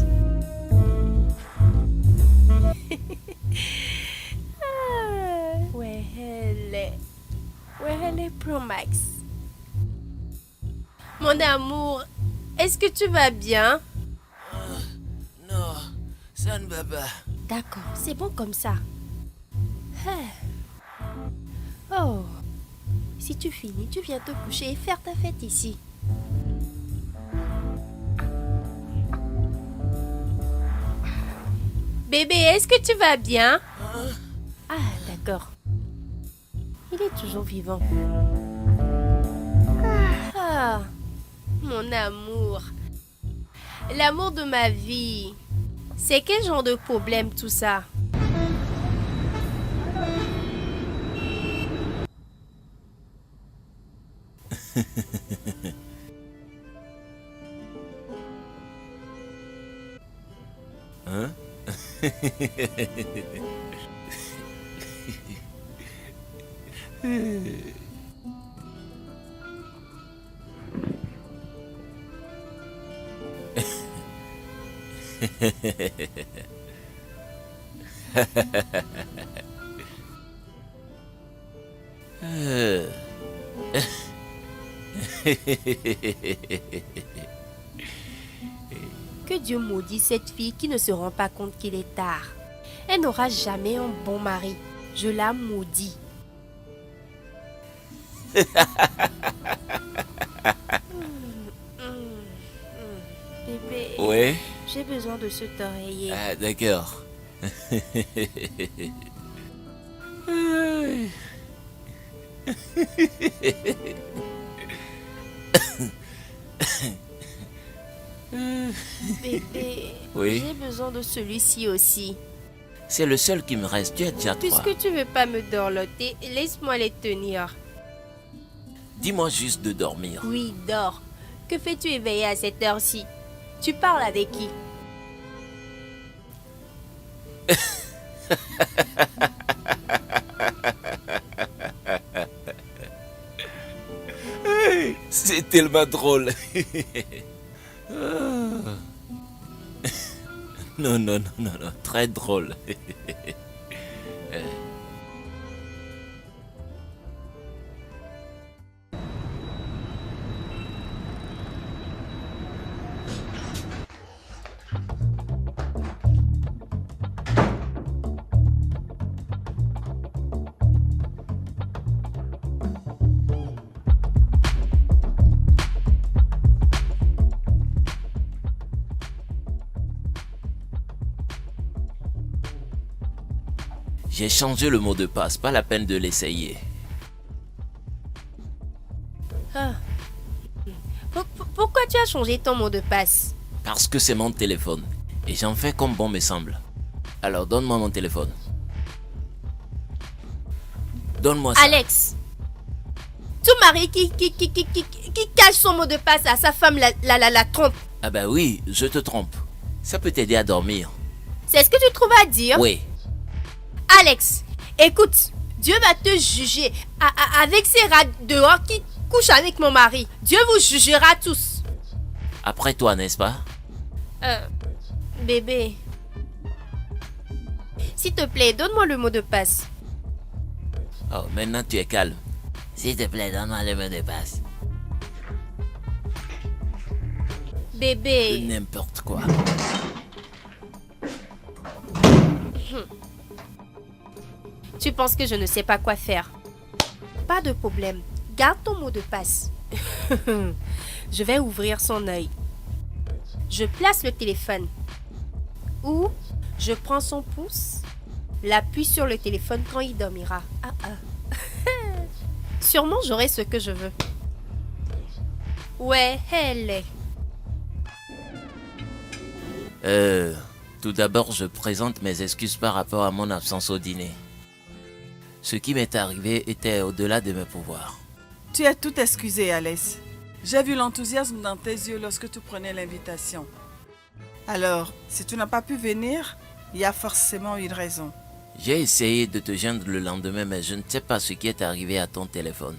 Ouais, elle est. Ouais, elle est Pro Max. Mon amour, est-ce que tu vas bien? Non, ça ne va pas. D'accord, c'est bon comme ça. Oh, si tu finis, tu viens te coucher et faire ta fête ici. Bébé, est-ce que tu vas bien? Ah, d'accord. Il est toujours vivant. Ah, mon amour. L'amour de ma vie. C'est quel genre de problème tout ça? Hein? Que Dieu maudisse cette fille qui ne se rend pas compte qu'il est tard. Elle n'aura jamais un bon mari. Je la maudis. Bébé, Ouais? j'ai besoin de cet oreiller. Ah, d'accord. Bébé, Oui? j'ai besoin de celui-ci aussi. C'est le seul qui me reste. Tu as déjà trois. Puisque tu veux pas me dorloter, laisse-moi les tenir. Dis-moi juste de dormir. Oui, dors. Que fais-tu éveillé à cette heure-ci? Tu parles avec qui? C'est tellement drôle. Non, non, non, non, non, très drôle. J'ai changé le mot de passe, pas la peine de l'essayer. Ah. Pourquoi tu as changé ton mot de passe? Parce que c'est mon téléphone. Et j'en fais comme bon me semble. Alors donne-moi mon téléphone. Donne-moi ça. Alex, tout mari qui cache son mot de passe à sa femme la trompe. Ah bah oui, je te trompe. Ça peut t'aider à dormir. C'est ce que tu trouves à dire? Oui. Alex, écoute, Dieu va te juger avec ces rats dehors qui couchent avec mon mari. Dieu vous jugera tous. Après toi, n'est-ce pas? Bébé, s'il te plaît, donne-moi le mot de passe. Oh, maintenant tu es calme. S'il te plaît, donne-moi le mot de passe. Bébé, N'importe quoi. tu penses que je ne sais pas quoi faire? Pas de problème. Garde ton mot de passe. Je vais ouvrir son œil. Je place le téléphone. Ou je prends son pouce, l'appuie sur le téléphone quand il dormira. Sûrement j'aurai ce que je veux. Ouais, elle est. Tout d'abord, je présente mes excuses par rapport à mon absence au dîner. Ce qui m'est arrivé était au-delà de mes pouvoirs. Tu es tout excusé, Alice. J'ai vu l'enthousiasme dans tes yeux lorsque tu prenais l'invitation. Alors, si tu n'as pas pu venir, il y a forcément une raison. J'ai essayé de te joindre le lendemain, mais je ne sais pas ce qui est arrivé à ton téléphone.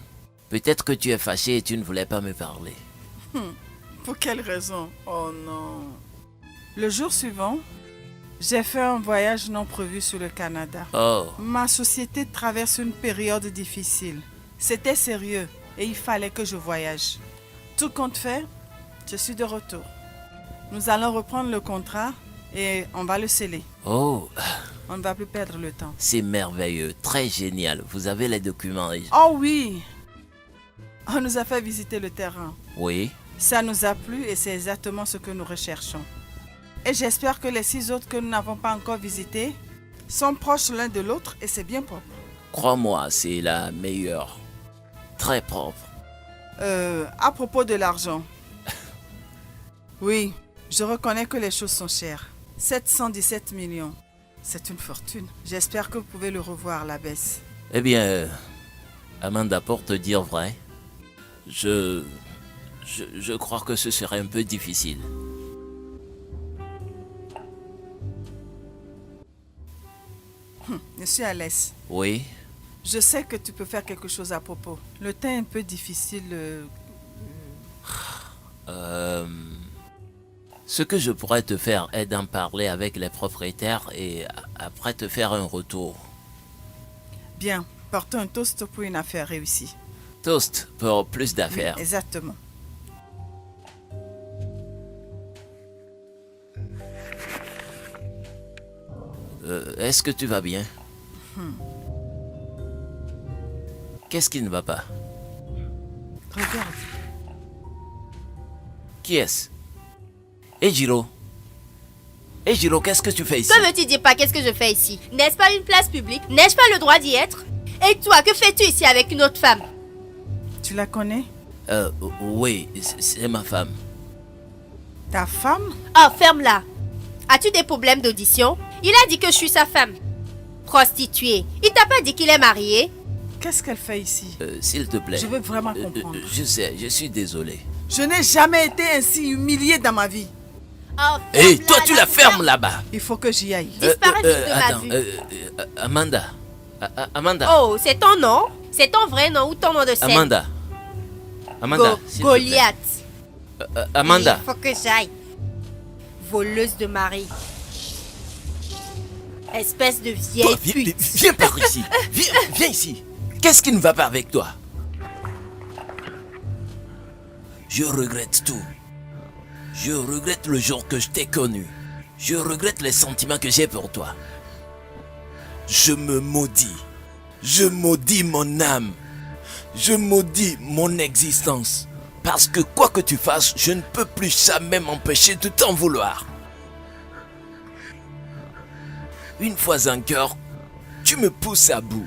Peut-être que tu es fâché et tu ne voulais pas me parler. Pour quelle raison? Oh non. Le jour suivant, j'ai fait un voyage non prévu sur le Canada. Oh, Ma société traverse une période difficile. C'était sérieux et il fallait que je voyage. Tout compte fait, je suis de retour. Nous allons reprendre le contrat et on va le sceller. oh, On ne va plus perdre le temps. c'est merveilleux, très génial. Vous avez les documents. Oh oui! On nous a fait visiter le terrain. Oui. Ça nous a plu et c'est exactement ce que nous recherchons. Et j'espère que les 6 autres que nous n'avons pas encore visités sont proches l'un de l'autre et c'est bien propre. Crois-moi, c'est la meilleure. Très propre. À propos de l'argent. Oui, je reconnais que les choses sont chères. 717 millions. C'est une fortune. J'espère que vous pouvez le revoir à la baisse. Eh bien, Amanda, pour te dire vrai, je crois que ce serait un peu difficile. Je suis à l'aise. Oui. Je sais que tu peux faire quelque chose à propos. Le temps est un peu difficile. Ce que je pourrais te faire est d'en parler avec les propriétaires et après te faire un retour. Bien, portons un toast pour une affaire réussie. Toast pour plus d'affaires. Oui, exactement. Est-ce que tu vas bien? Qu'est-ce qui ne va pas? Regarde. Qui est-ce? Ejiro. Ejiro, qu'est-ce que tu fais ici? Que veux-tu dire par qu'est-ce que je fais ici? N'est-ce pas une place publique? N'ai-je pas le droit d'y être? Et toi, que fais-tu ici avec une autre femme? Tu la connais? Oui, c'est ma femme. Ta femme? Oh, ferme-la. As-tu des problèmes d'audition? Il a dit que je suis sa femme. Prostituée. Il t'a pas dit qu'il est marié? Qu'est-ce qu'elle fait ici? S'il te plaît. Je veux vraiment comprendre. Je sais, je suis désolé. Je n'ai jamais été ainsi humiliée dans ma vie. Oh, Hé, ferme-la, toi tu la fermes là-bas. Il faut que j'y aille. Disparaître de ma Attends, vue. Amanda. Amanda. Oh, c'est ton nom? C'est ton vrai nom ou ton nom de scène? Amanda. Amanda. s'il te plaît. Goliath. Amanda. Il faut que j'aille. Voleuse de mari. Espèce de vieille Toi, pute. viens par ici. Viens ici. Qu'est-ce qui ne va pas avec toi? Je regrette tout. Je regrette le jour que je t'ai connu. Je regrette les sentiments que j'ai pour toi. Je me maudis. Je maudis mon âme. Je maudis mon existence. Parce que quoi que tu fasses, je ne peux plus jamais m'empêcher de t'en vouloir. Une fois encore, tu me pousses à bout.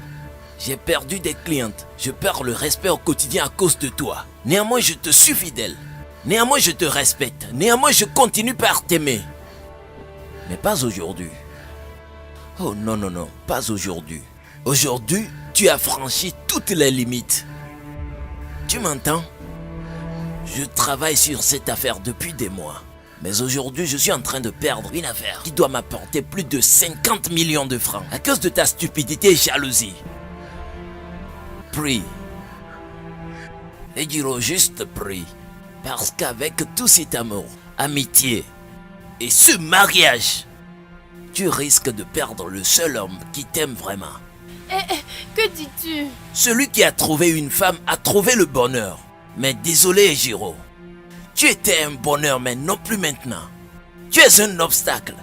J'ai perdu des clientes. Je perds le respect au quotidien à cause de toi. Néanmoins, je te suis fidèle. Néanmoins, je te respecte. Néanmoins, je continue par t'aimer. Mais pas aujourd'hui. Oh non, non, non, pas aujourd'hui. Aujourd'hui, tu as franchi toutes les limites. Tu m'entends? Je travaille sur cette affaire depuis des mois. Mais aujourd'hui, je suis en train de perdre une affaire qui doit m'apporter plus de 50 millions de francs à cause de ta stupidité et jalousie. Prie. Ejiro, juste prie. Parce qu'avec tout cet amour, amitié et ce mariage, tu risques de perdre le seul homme qui t'aime vraiment. Que dis-tu? Celui qui a trouvé une femme a trouvé le bonheur. Mais désolé, Ejiro. Tu étais un bonheur, mais non plus maintenant. Tu es un obstacle.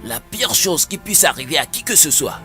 La pire chose qui puisse arriver à qui que ce soit.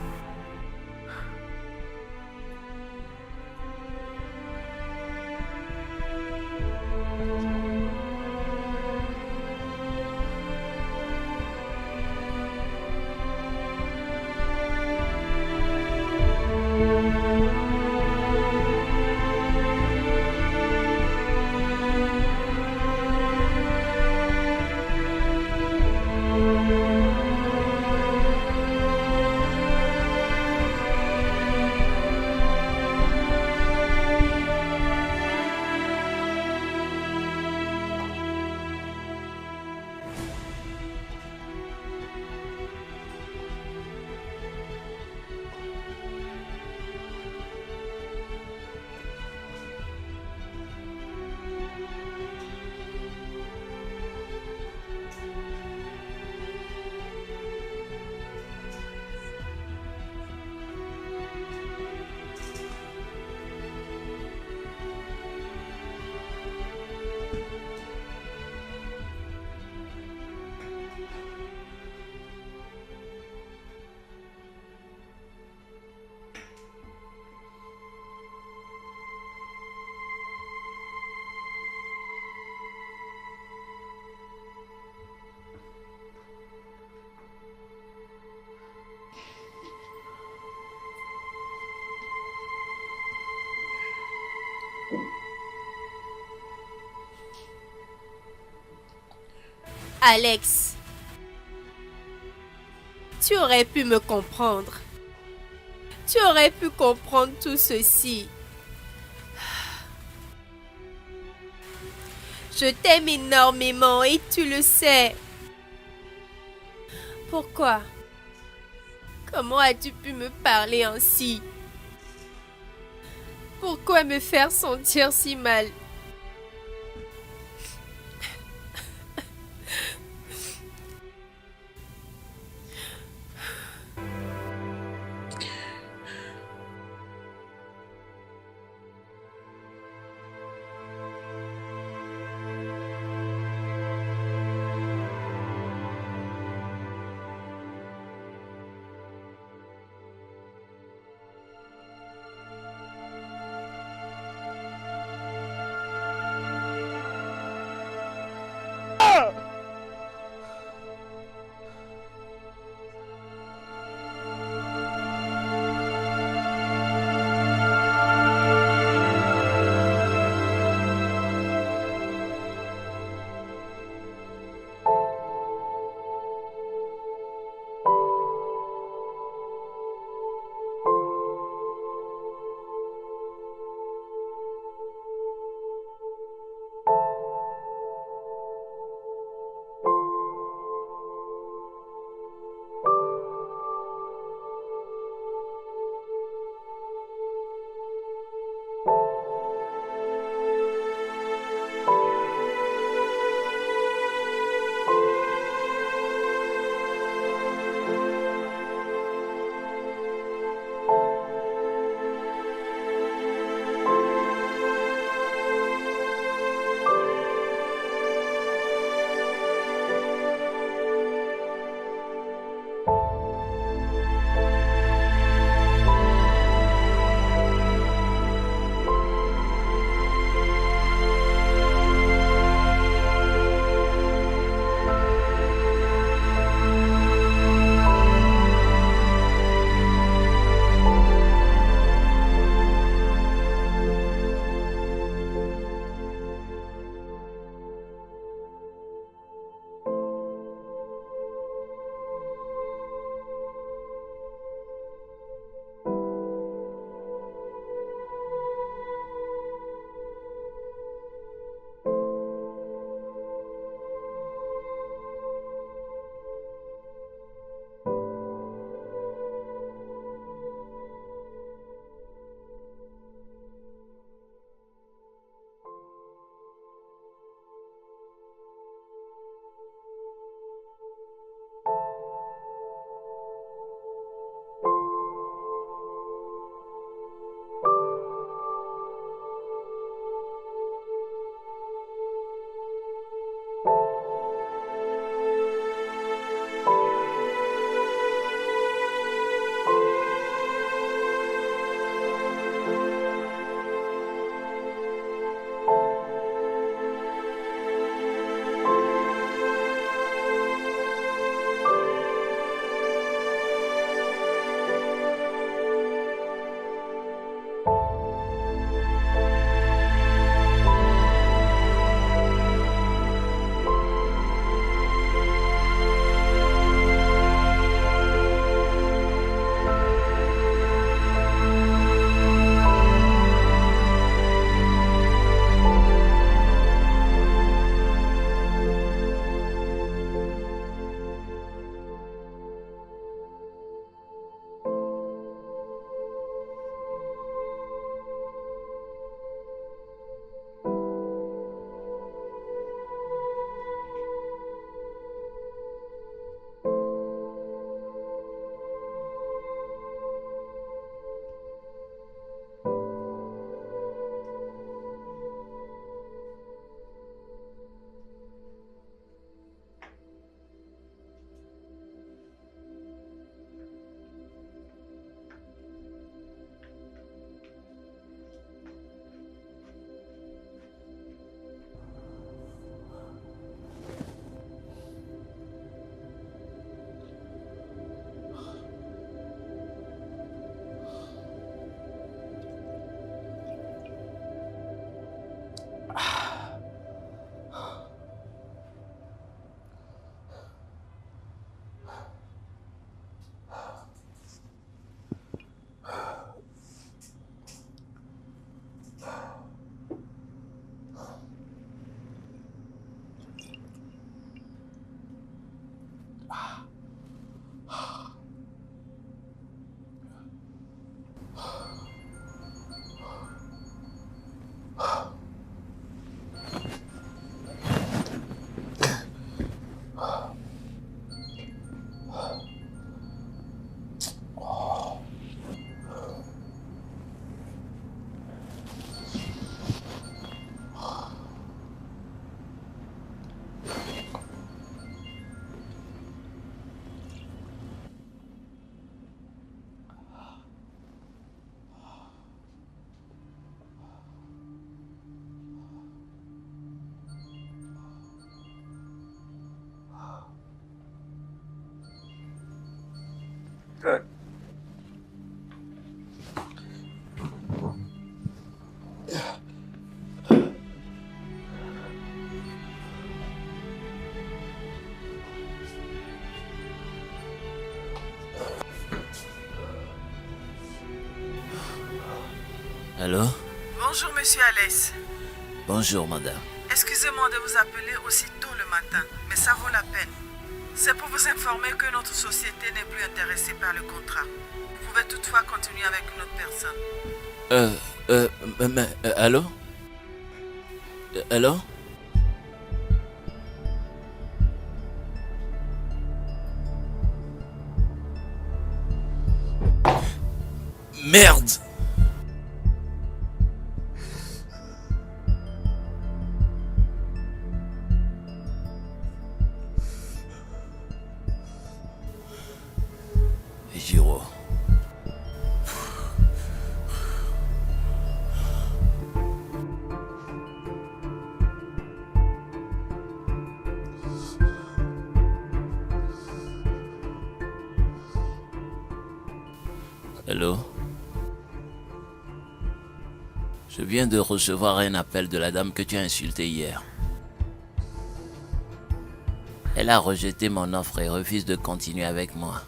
Alex, tu aurais pu me comprendre. Tu aurais pu comprendre tout ceci. Je t'aime énormément et tu le sais. Pourquoi? Comment as-tu pu me parler ainsi? Pourquoi me faire sentir si mal? Allô? Bonjour, monsieur Alex. Bonjour, madame. Excusez-moi de vous appeler aussi tôt le matin, mais ça vaut la peine. C'est pour vous informer que notre société n'est plus intéressée par le contrat. Vous pouvez toutefois continuer avec une autre personne. Allô? Allô? Merde! Jiro. Allô? Je viens de recevoir un appel de la dame que tu as insultée hier. Elle a rejeté mon offre et refuse de continuer avec moi.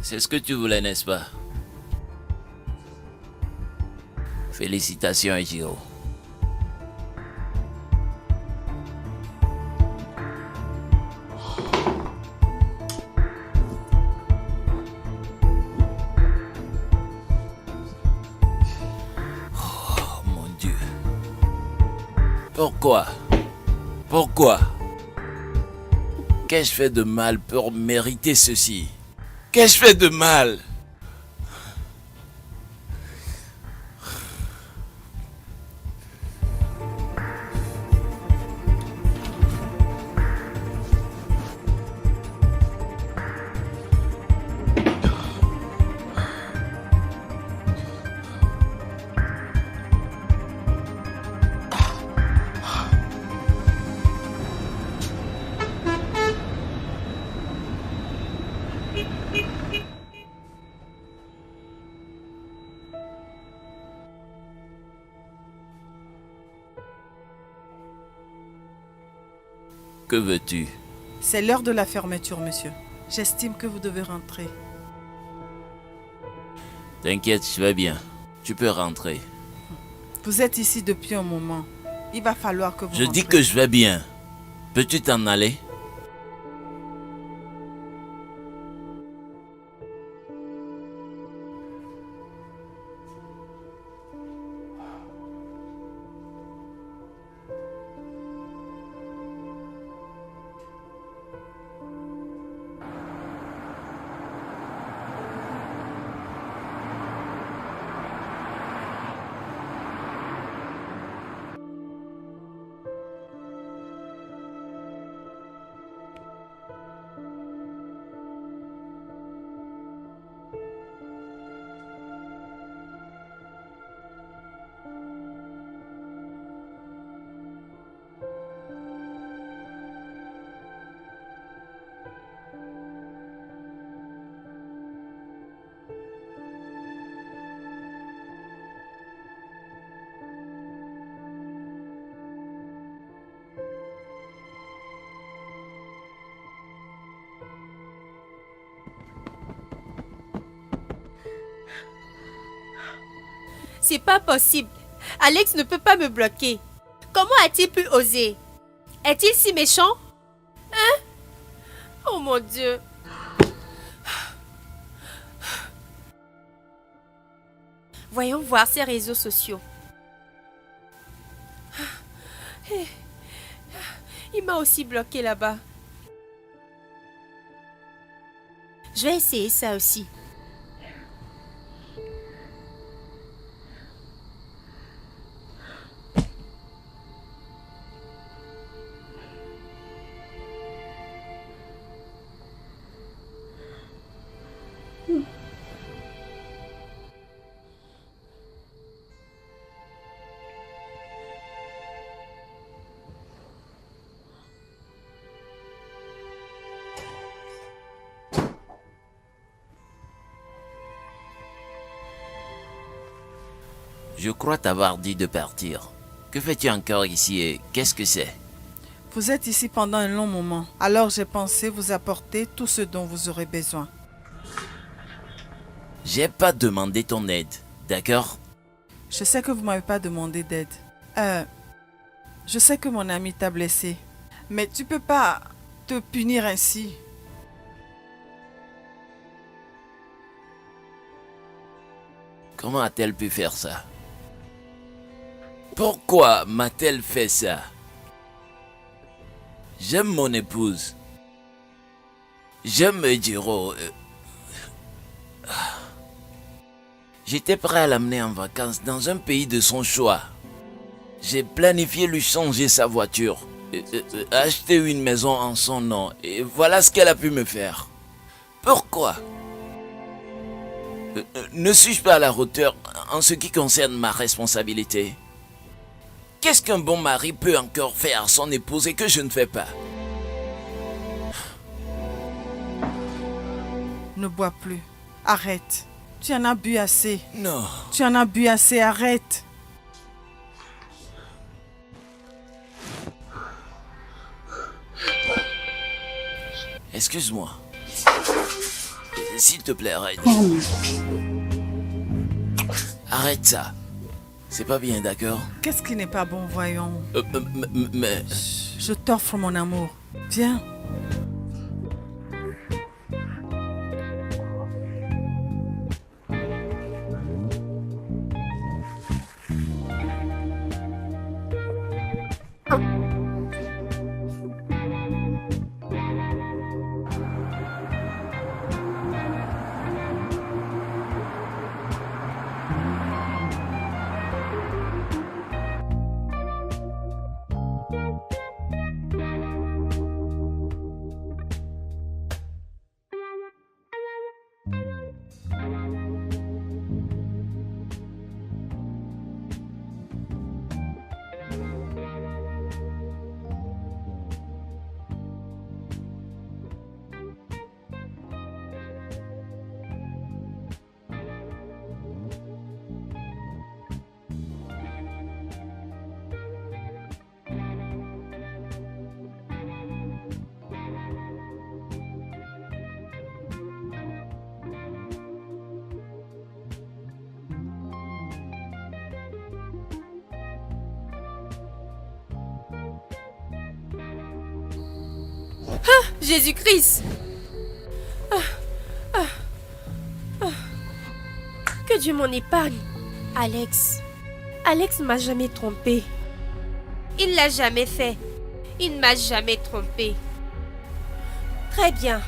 C'est ce que tu voulais, n'est-ce pas? Félicitations, Ejiro. Oh, mon Dieu. Pourquoi? Pourquoi? Qu'ai-je fait de mal pour mériter ceci? Qu'ai-je fait de mal? Que veux-tu? C'est l'heure de la fermeture, monsieur. J'estime que vous devez rentrer. T'inquiète, je vais bien. Tu peux rentrer. Vous êtes ici depuis un moment. Il va falloir que vous Je dis rentrez. que je vais bien. Peux-tu t'en aller? C'est pas possible. Alex ne peut pas me bloquer. Comment a-t-il pu oser? Est-il si méchant? Hein? Oh mon Dieu. Voyons voir ses réseaux sociaux. Il m'a aussi bloqué là-bas. Je vais essayer ça aussi. Je crois t'avoir dit de partir. Que fais-tu encore ici et qu'est-ce que c'est? Vous êtes ici pendant un long moment. Alors j'ai pensé vous apporter tout ce dont vous aurez besoin. J'ai pas demandé ton aide, d'accord? Je sais que vous m'avez pas demandé d'aide. Je sais que mon ami t'a blessé. Mais tu peux pas te punir ainsi. Comment a-t-elle pu faire ça? Pourquoi m'a-t-elle fait ça? J'aime mon épouse. J'aime Ejiro. J'étais prêt à l'amener en vacances dans un pays de son choix. J'ai planifié lui changer sa voiture, acheter une maison en son nom, et voilà ce qu'elle a pu me faire. Pourquoi? Ne suis-je pas à la hauteur en ce qui concerne ma responsabilité? Qu'est-ce qu'un bon mari peut encore faire à son épouse et que je ne fais pas? Ne bois plus. Arrête. Tu en as bu assez. Non. Tu en as bu assez, arrête. Excuse-moi. S'il te plaît, arrête. Arrête ça. C'est pas bien, d'accord? Qu'est-ce qui n'est pas bon, voyons. Mais... Je t'offre mon amour. Viens. Jésus-Christ! Que Dieu m'en épargne. Alex. Alex ne m'a jamais trompé. Il l'a jamais fait. Il ne m'a jamais trompé. Très bien.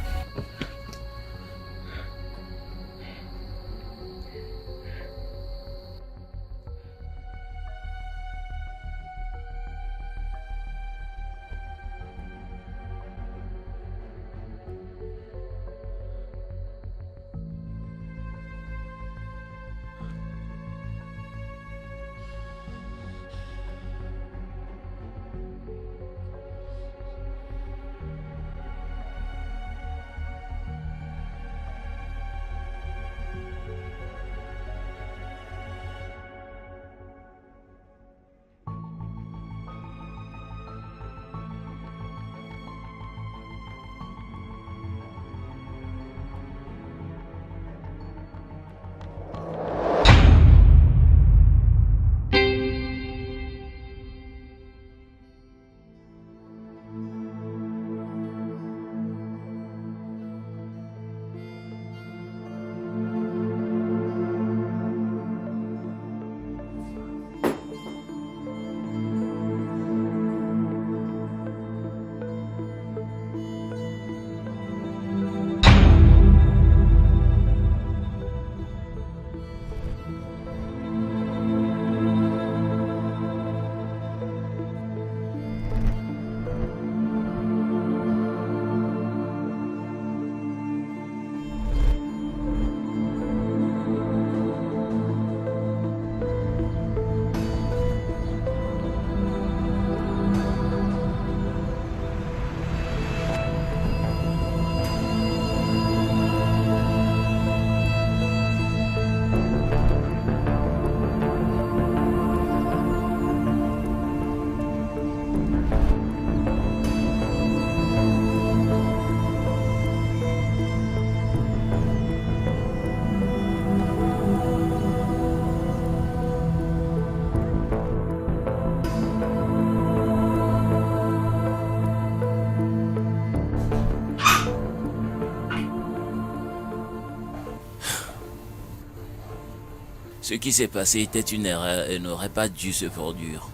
Ce qui s'est passé était une erreur et n'aurait pas dû se produire.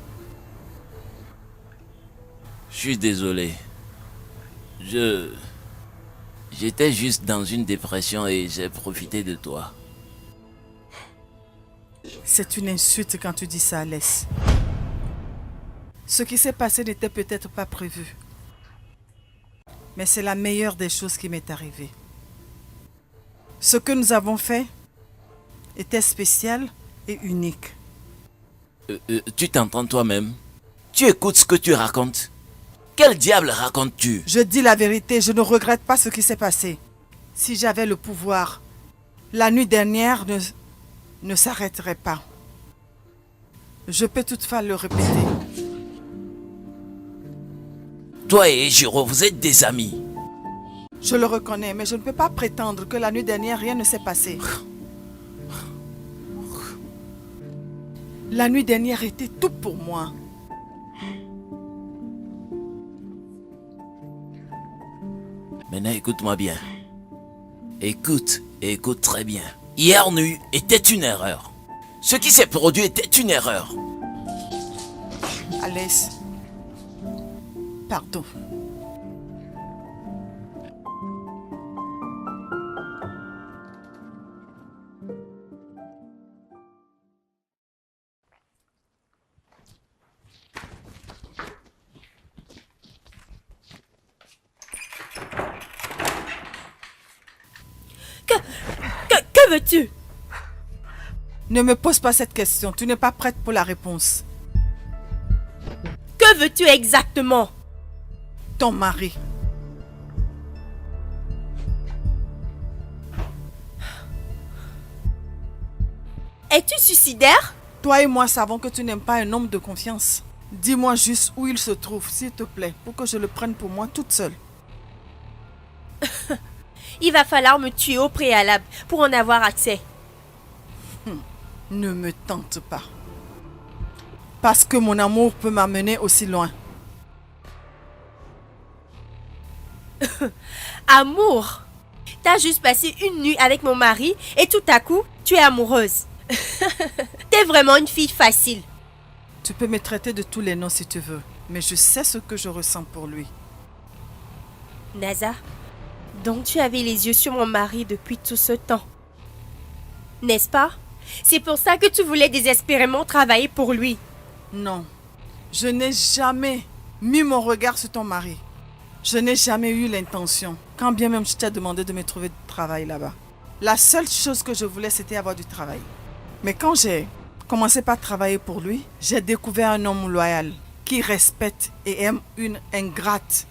Je suis désolé. J'étais juste dans une dépression et j'ai profité de toi. C'est une insulte quand tu dis ça, Alès. Ce qui s'est passé n'était peut-être pas prévu. Mais c'est la meilleure des choses qui m'est arrivée. Ce que nous avons fait était spécial et unique. Tu t'entends toi-même? Tu écoutes ce que tu racontes? Quel diable racontes-tu? Je dis la vérité, je ne regrette pas ce qui s'est passé. Si j'avais le pouvoir, la nuit dernière ne s'arrêterait pas. Je peux toutefois le répéter. Toi et Ejiro, vous êtes des amis. Je le reconnais, mais je ne peux pas prétendre que la nuit dernière, rien ne s'est passé. La nuit dernière était tout pour moi. Maintenant, écoute-moi bien. Écoute, et écoute très bien. Hier nuit était une erreur. Ce qui s'est produit était une erreur. Alès, pardon. Que veux-tu? Ne me pose pas cette question, tu n'es pas prête pour la réponse. Que veux-tu exactement? Ton mari. Es-tu suicidaire? Toi et moi savons que tu n'aimes pas un homme de confiance. Dis-moi juste où il se trouve, s'il te plaît, pour que je le prenne pour moi toute seule. Il va falloir me tuer au préalable pour en avoir accès. Ne me tente pas. Parce que mon amour peut m'amener aussi loin. Amour? T'as juste passé une nuit avec mon mari et tout à coup, tu es amoureuse. T'es vraiment une fille facile. Tu peux me traiter de tous les noms si tu veux, mais je sais ce que je ressens pour lui. Naza, donc tu avais les yeux sur mon mari depuis tout ce temps. N'est-ce pas? C'est pour ça que tu voulais désespérément travailler pour lui. Non, je n'ai jamais mis mon regard sur ton mari. Je n'ai jamais eu l'intention, quand bien même je t'ai demandé de me trouver du travail là-bas. La seule chose que je voulais, c'était avoir du travail. Mais quand j'ai commencé par travailler pour lui, j'ai découvert un homme loyal qui respecte et aime une ingrate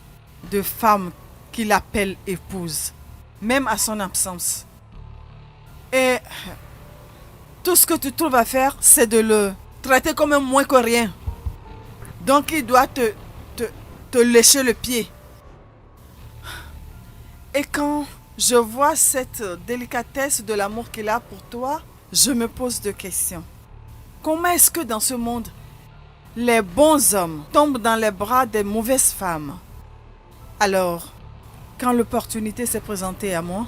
de femme qu'il appelle épouse, même à son absence. Et tout ce que tu trouves à faire, c'est de le traiter comme un moins que rien. Donc il doit te lécher le pied. Et quand je vois cette délicatesse de l'amour qu'il a pour toi, je me pose deux questions. Comment est-ce que dans ce monde, les bons hommes tombent dans les bras des mauvaises femmes? Alors, quand l'opportunité s'est présentée à moi,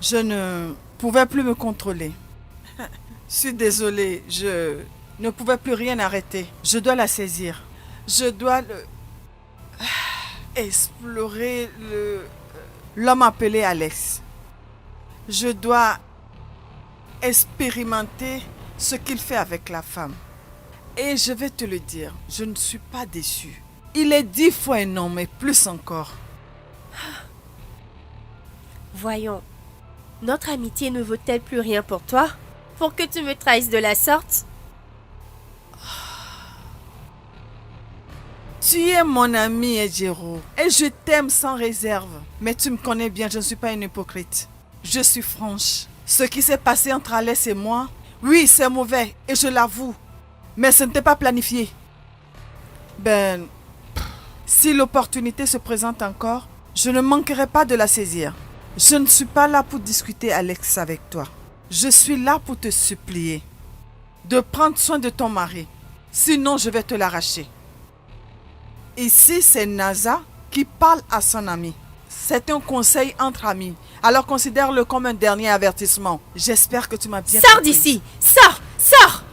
je ne pouvais plus me contrôler. Je suis désolée, je ne pouvais plus rien arrêter. Je dois la saisir. Je dois explorer l'homme appelé Alex. Je dois expérimenter ce qu'il fait avec la femme. Et je vais te le dire, je ne suis pas déçue. Il est 10 fois un homme et plus encore. Voyons, notre amitié ne vaut-elle plus rien pour toi? Pour que tu me trahisses de la sorte? Tu es mon ami, Ejiro, et je t'aime sans réserve. Mais tu me connais bien, je ne suis pas une hypocrite. Je suis franche. Ce qui s'est passé entre Alès et moi, oui, c'est mauvais, et je l'avoue. Mais ce n'était pas planifié. Si l'opportunité se présente encore, je ne manquerai pas de la saisir. Je ne suis pas là pour discuter, Alex, avec toi. Je suis là pour te supplier de prendre soin de ton mari. Sinon, je vais te l'arracher. Ici, c'est Naza qui parle à son ami. C'est un conseil entre amis. Alors considère-le comme un dernier avertissement. J'espère que tu m'as bien Sors compris. d'ici! Sors! Sors!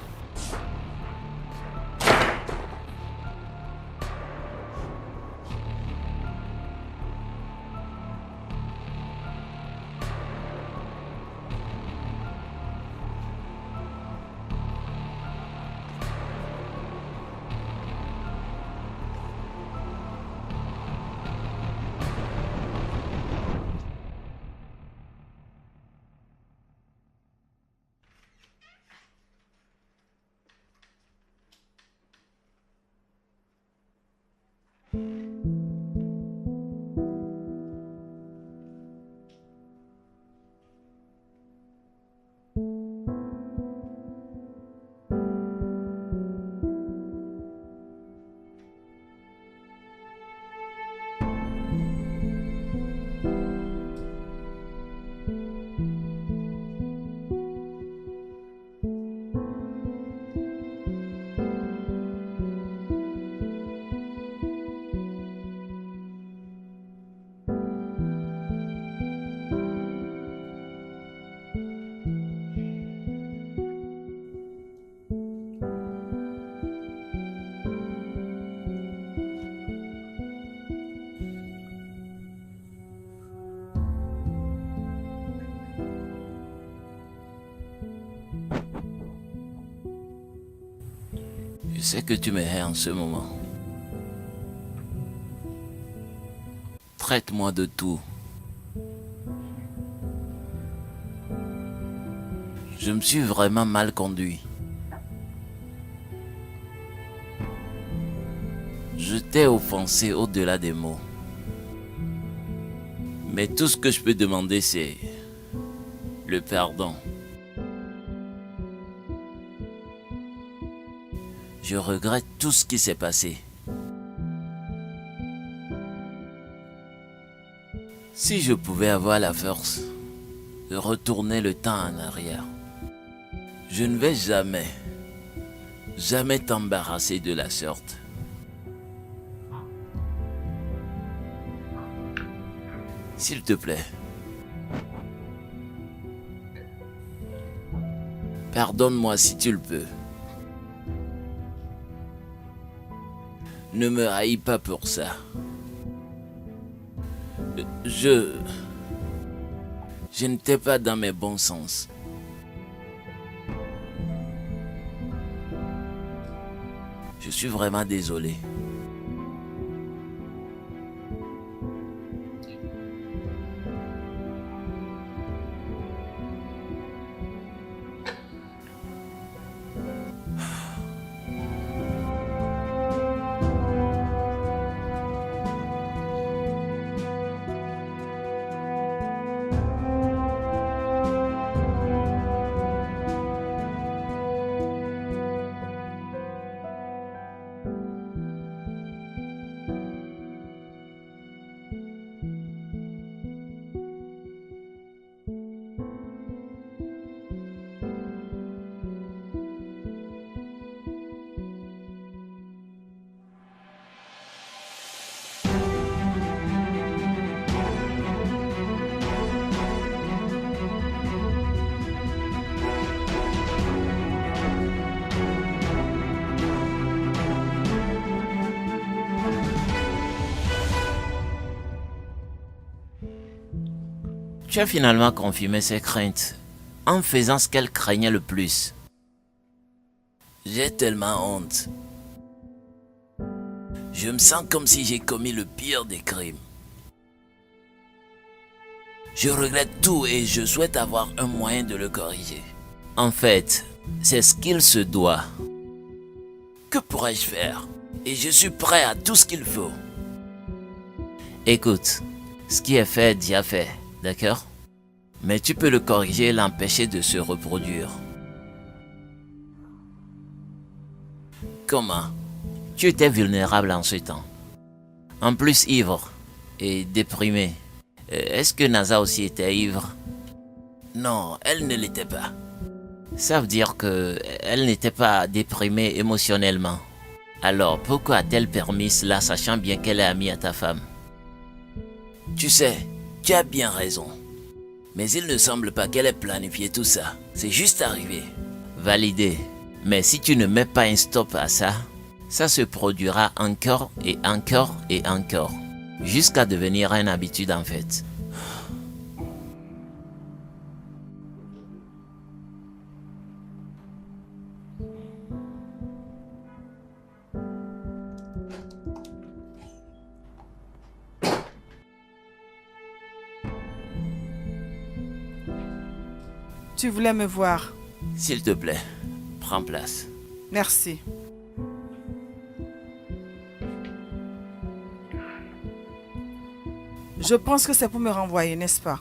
Je sais que tu me hais en ce moment. Traite-moi de tout. Je me suis vraiment mal conduit. Je t'ai offensé au-delà des mots. Mais tout ce que je peux demander, c'est le pardon. Je regrette tout ce qui s'est passé. Si je pouvais avoir la force de retourner le temps en arrière, je ne vais jamais t'embarrasser de la sorte. S'il te plaît, pardonne-moi si tu le peux. Ne me haïs pas pour ça. Je n'étais pas dans mes bons sens. Je suis vraiment désolé. Tu as finalement confirmé ses craintes en faisant ce qu'elle craignait le plus. J'ai tellement honte. Je me sens comme si j'ai commis le pire des crimes. Je regrette tout et je souhaite avoir un moyen de le corriger. En fait, c'est ce qu'il se doit. Que pourrais-je faire? Et je suis prêt à tout ce qu'il faut. Écoute, ce qui est fait, déjà fait. D'accord? Mais tu peux le corriger et l'empêcher de se reproduire. Comment? Tu étais vulnérable en ce temps. En plus ivre et déprimé. Est-ce que Naza aussi était ivre? Non, elle ne l'était pas. Ça veut dire que elle n'était pas déprimée émotionnellement. Alors pourquoi a-t-elle permis cela sachant bien qu'elle est amie à ta femme? Tu sais, tu as bien raison. Mais il ne semble pas qu'elle ait planifié tout ça. C'est juste arrivé. Validé. Mais si tu ne mets pas un stop à ça, ça se produira encore et encore et encore. Jusqu'à devenir une habitude en fait. Tu voulais me voir. S'il te plaît, prends place. Merci. Je pense que c'est pour me renvoyer, n'est-ce pas?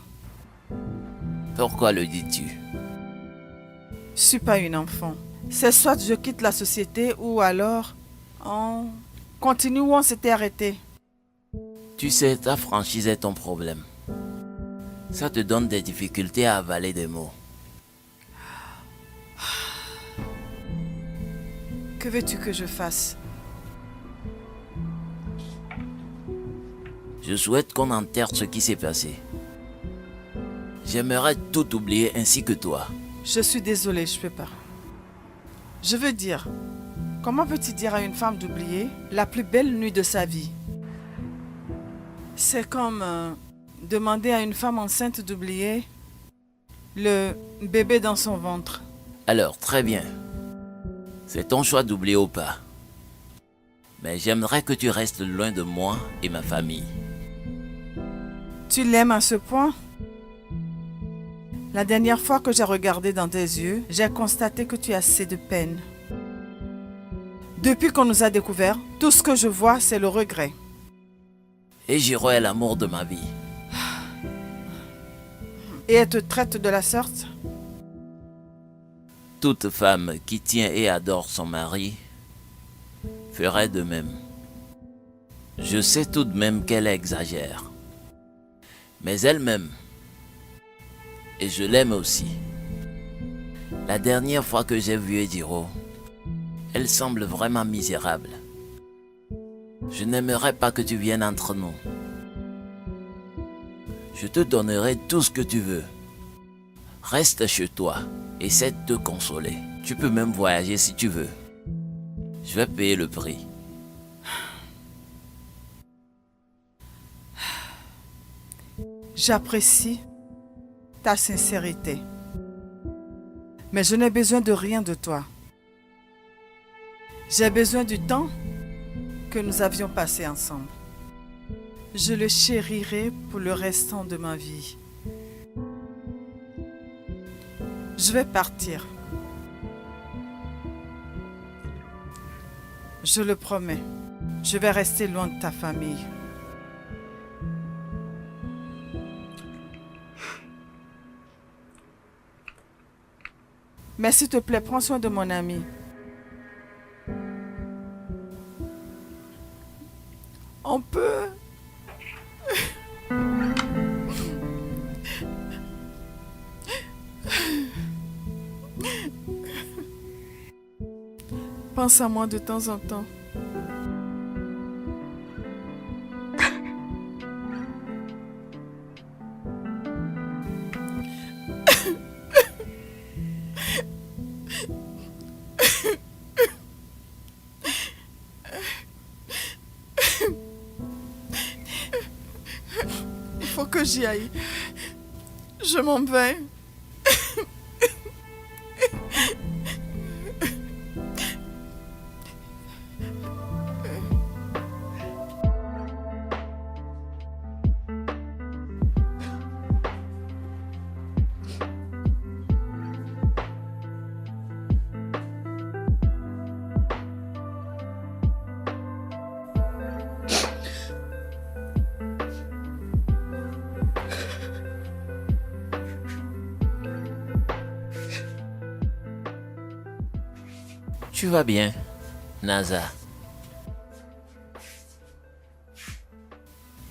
Pourquoi le dis-tu? Je suis pas une enfant. C'est soit je quitte la société ou alors on continue où on s'était arrêté. Tu sais, ta franchise est ton problème. Ça te donne des difficultés à avaler des mots. Que veux-tu que je fasse? Je souhaite qu'on enterre ce qui s'est passé. J'aimerais tout oublier ainsi que toi. Je suis désolée, je peux pas. Je veux dire, comment peux-tu dire à une femme d'oublier la plus belle nuit de sa vie? C'est comme demander à une femme enceinte d'oublier le bébé dans son ventre. Alors, très bien. C'est ton choix d'oublier ou pas. Mais j'aimerais que tu restes loin de moi et ma famille. Tu l'aimes à ce point? La dernière fois que j'ai regardé dans tes yeux, j'ai constaté que tu as assez de peine. Depuis qu'on nous a découverts, tout ce que je vois, c'est le regret. Et Jiro est l'amour de ma vie. Et elle te traite de la sorte? Toute femme qui tient et adore son mari ferait de même. Je sais tout de même qu'elle exagère. Mais elle m'aime. Et je l'aime aussi. La dernière fois que j'ai vu Ejiro, elle semble vraiment misérable. Je n'aimerais pas que tu viennes entre nous. Je te donnerai tout ce que tu veux. Reste chez toi. Essaie de te consoler. Tu peux même voyager si tu veux. Je vais payer le prix. J'apprécie ta sincérité. Mais je n'ai besoin de rien de toi. J'ai besoin du temps que nous avions passé ensemble. Je le chérirai pour le restant de ma vie. Je vais partir. Je le promets. Je vais rester loin de ta famille. Mais s'il te plaît, prends soin de mon ami. On peut... Pense à moi de temps en temps. Il faut que j'y aille. Je m'en vais. Tu vas bien, Naza?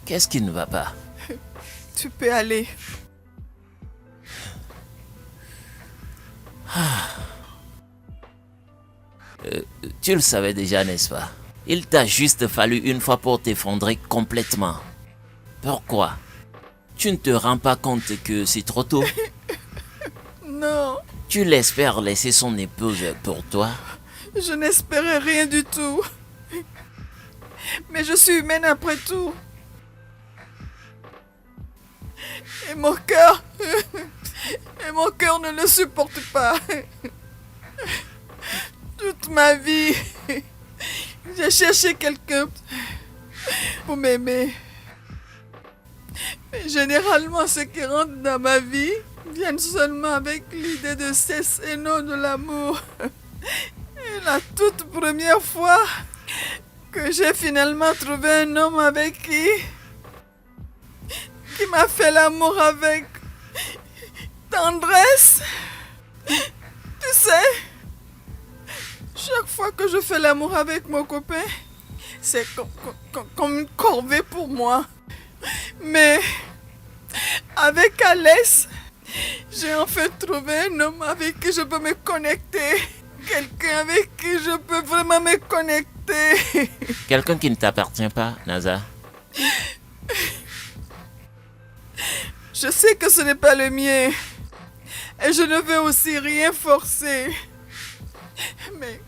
Qu'est-ce qui ne va pas? Tu peux aller. Tu le savais déjà, n'est-ce pas? Il t'a juste fallu une fois pour t'effondrer complètement. Pourquoi? Tu ne te rends pas compte que c'est trop tôt? Non, Tu l'espères laisser son épouse pour toi? je n'espérais rien du tout. Mais je suis humaine après tout. Et mon cœur... Et mon cœur ne le supporte pas. Toute ma vie, j'ai cherché quelqu'un pour m'aimer. Mais généralement, ceux qui rentrent dans ma vie viennent seulement avec l'idée de sexe et non de l'amour. Et la toute première fois que j'ai finalement trouvé un homme avec qui m'a fait l'amour avec tendresse. Tu sais, chaque fois que je fais l'amour avec mon copain, c'est comme une corvée pour moi. Mais avec Alès, j'ai enfin trouvé un homme avec qui je peux me connecter. Quelqu'un avec qui je peux vraiment me connecter. Quelqu'un qui ne t'appartient pas, Naza. Je sais que ce n'est pas le mien. Et je ne veux aussi rien forcer. Mais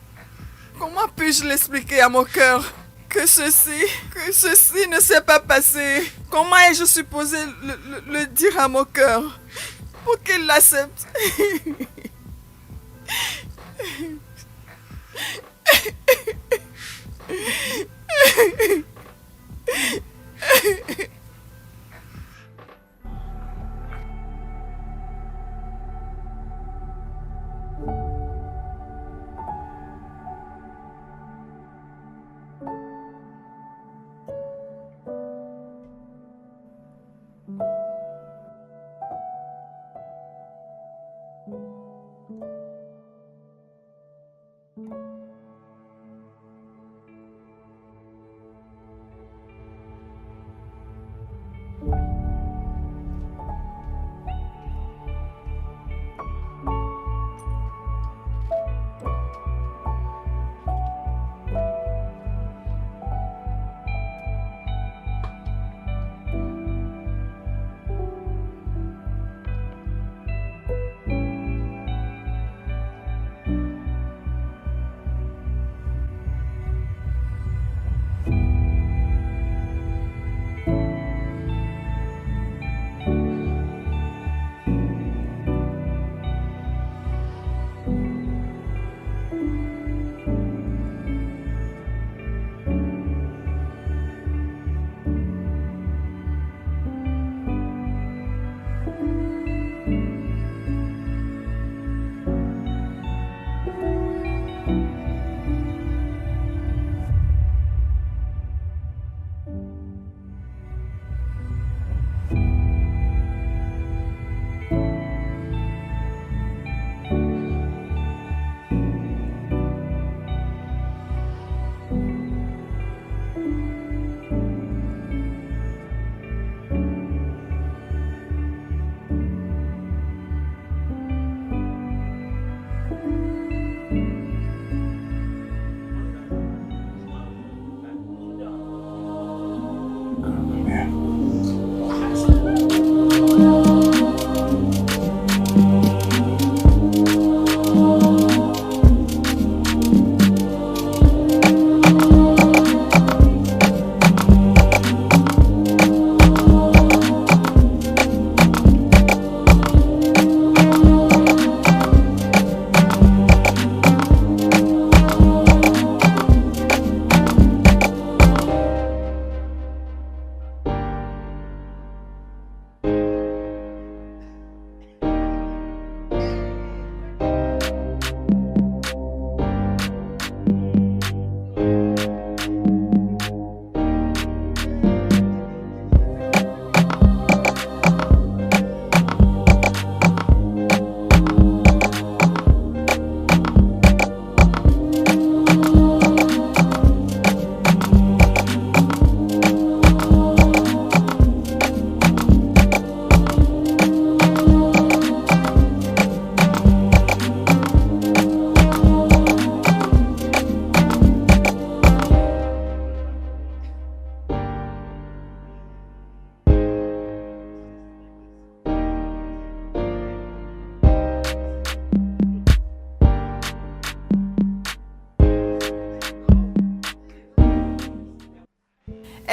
comment puis-je l'expliquer à mon cœur que ceci ne s'est pas passé? Comment ai-je supposé le dire à mon cœur pour qu'il l'accepte?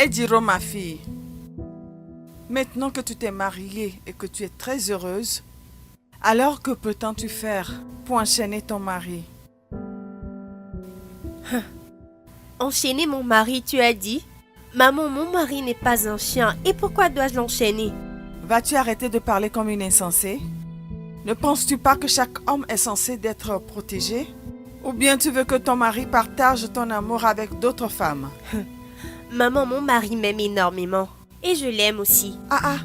Ejiro, ma fille, maintenant que tu t'es mariée et que tu es très heureuse, alors que peux-tu faire pour enchaîner ton mari? Enchaîner mon mari, tu as dit? Maman, mon mari n'est pas un chien. Et pourquoi dois-je l'enchaîner? Vas-tu arrêter de parler comme une insensée? Ne penses-tu pas que chaque homme est censé d'être protégé? Ou bien tu veux que ton mari partage ton amour avec d'autres femmes? Maman, mon mari m'aime énormément. Et je l'aime aussi. Ah,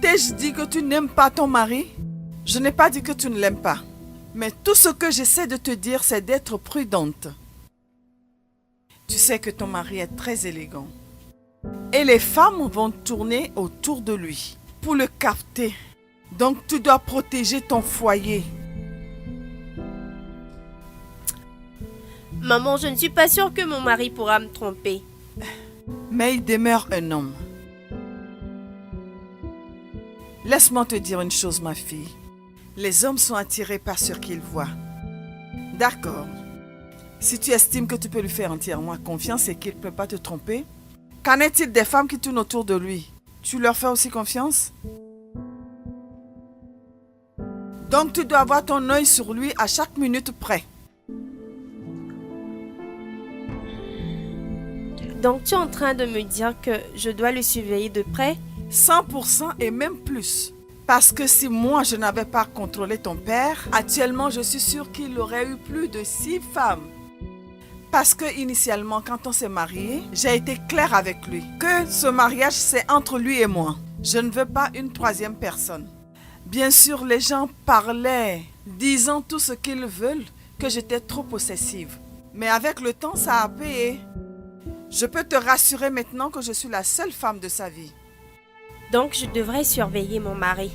t'ai-je dit que tu n'aimes pas ton mari? Je n'ai pas dit que tu ne l'aimes pas. Mais tout ce que j'essaie de te dire, c'est d'être prudente. Tu sais que ton mari est très élégant. Et les femmes vont tourner autour de lui pour le capter. Donc tu dois protéger ton foyer. Maman, je ne suis pas sûre que mon mari pourra me tromper. Mais il demeure un homme. Laisse-moi te dire une chose, ma fille. Les hommes sont attirés par ce qu'ils voient. D'accord. Si tu estimes que tu peux lui faire entièrement confiance et qu'il ne peut pas te tromper, qu'en est-il des femmes qui tournent autour de lui? Tu leur fais aussi confiance? Donc tu dois avoir ton œil sur lui à chaque minute près. Donc tu es en train de me dire que je dois le surveiller de près? 100% et même plus. Parce que si moi je n'avais pas contrôlé ton père, actuellement je suis sûre qu'il aurait eu plus de 6 femmes. Parce que initialement quand on s'est marié, j'ai été claire avec lui que ce mariage c'est entre lui et moi. Je ne veux pas une troisième personne. Bien sûr les gens parlaient, disant tout ce qu'ils veulent, que j'étais trop possessive. Mais avec le temps ça a payé. Je peux te rassurer maintenant que je suis la seule femme de sa vie. Donc je devrais surveiller mon mari.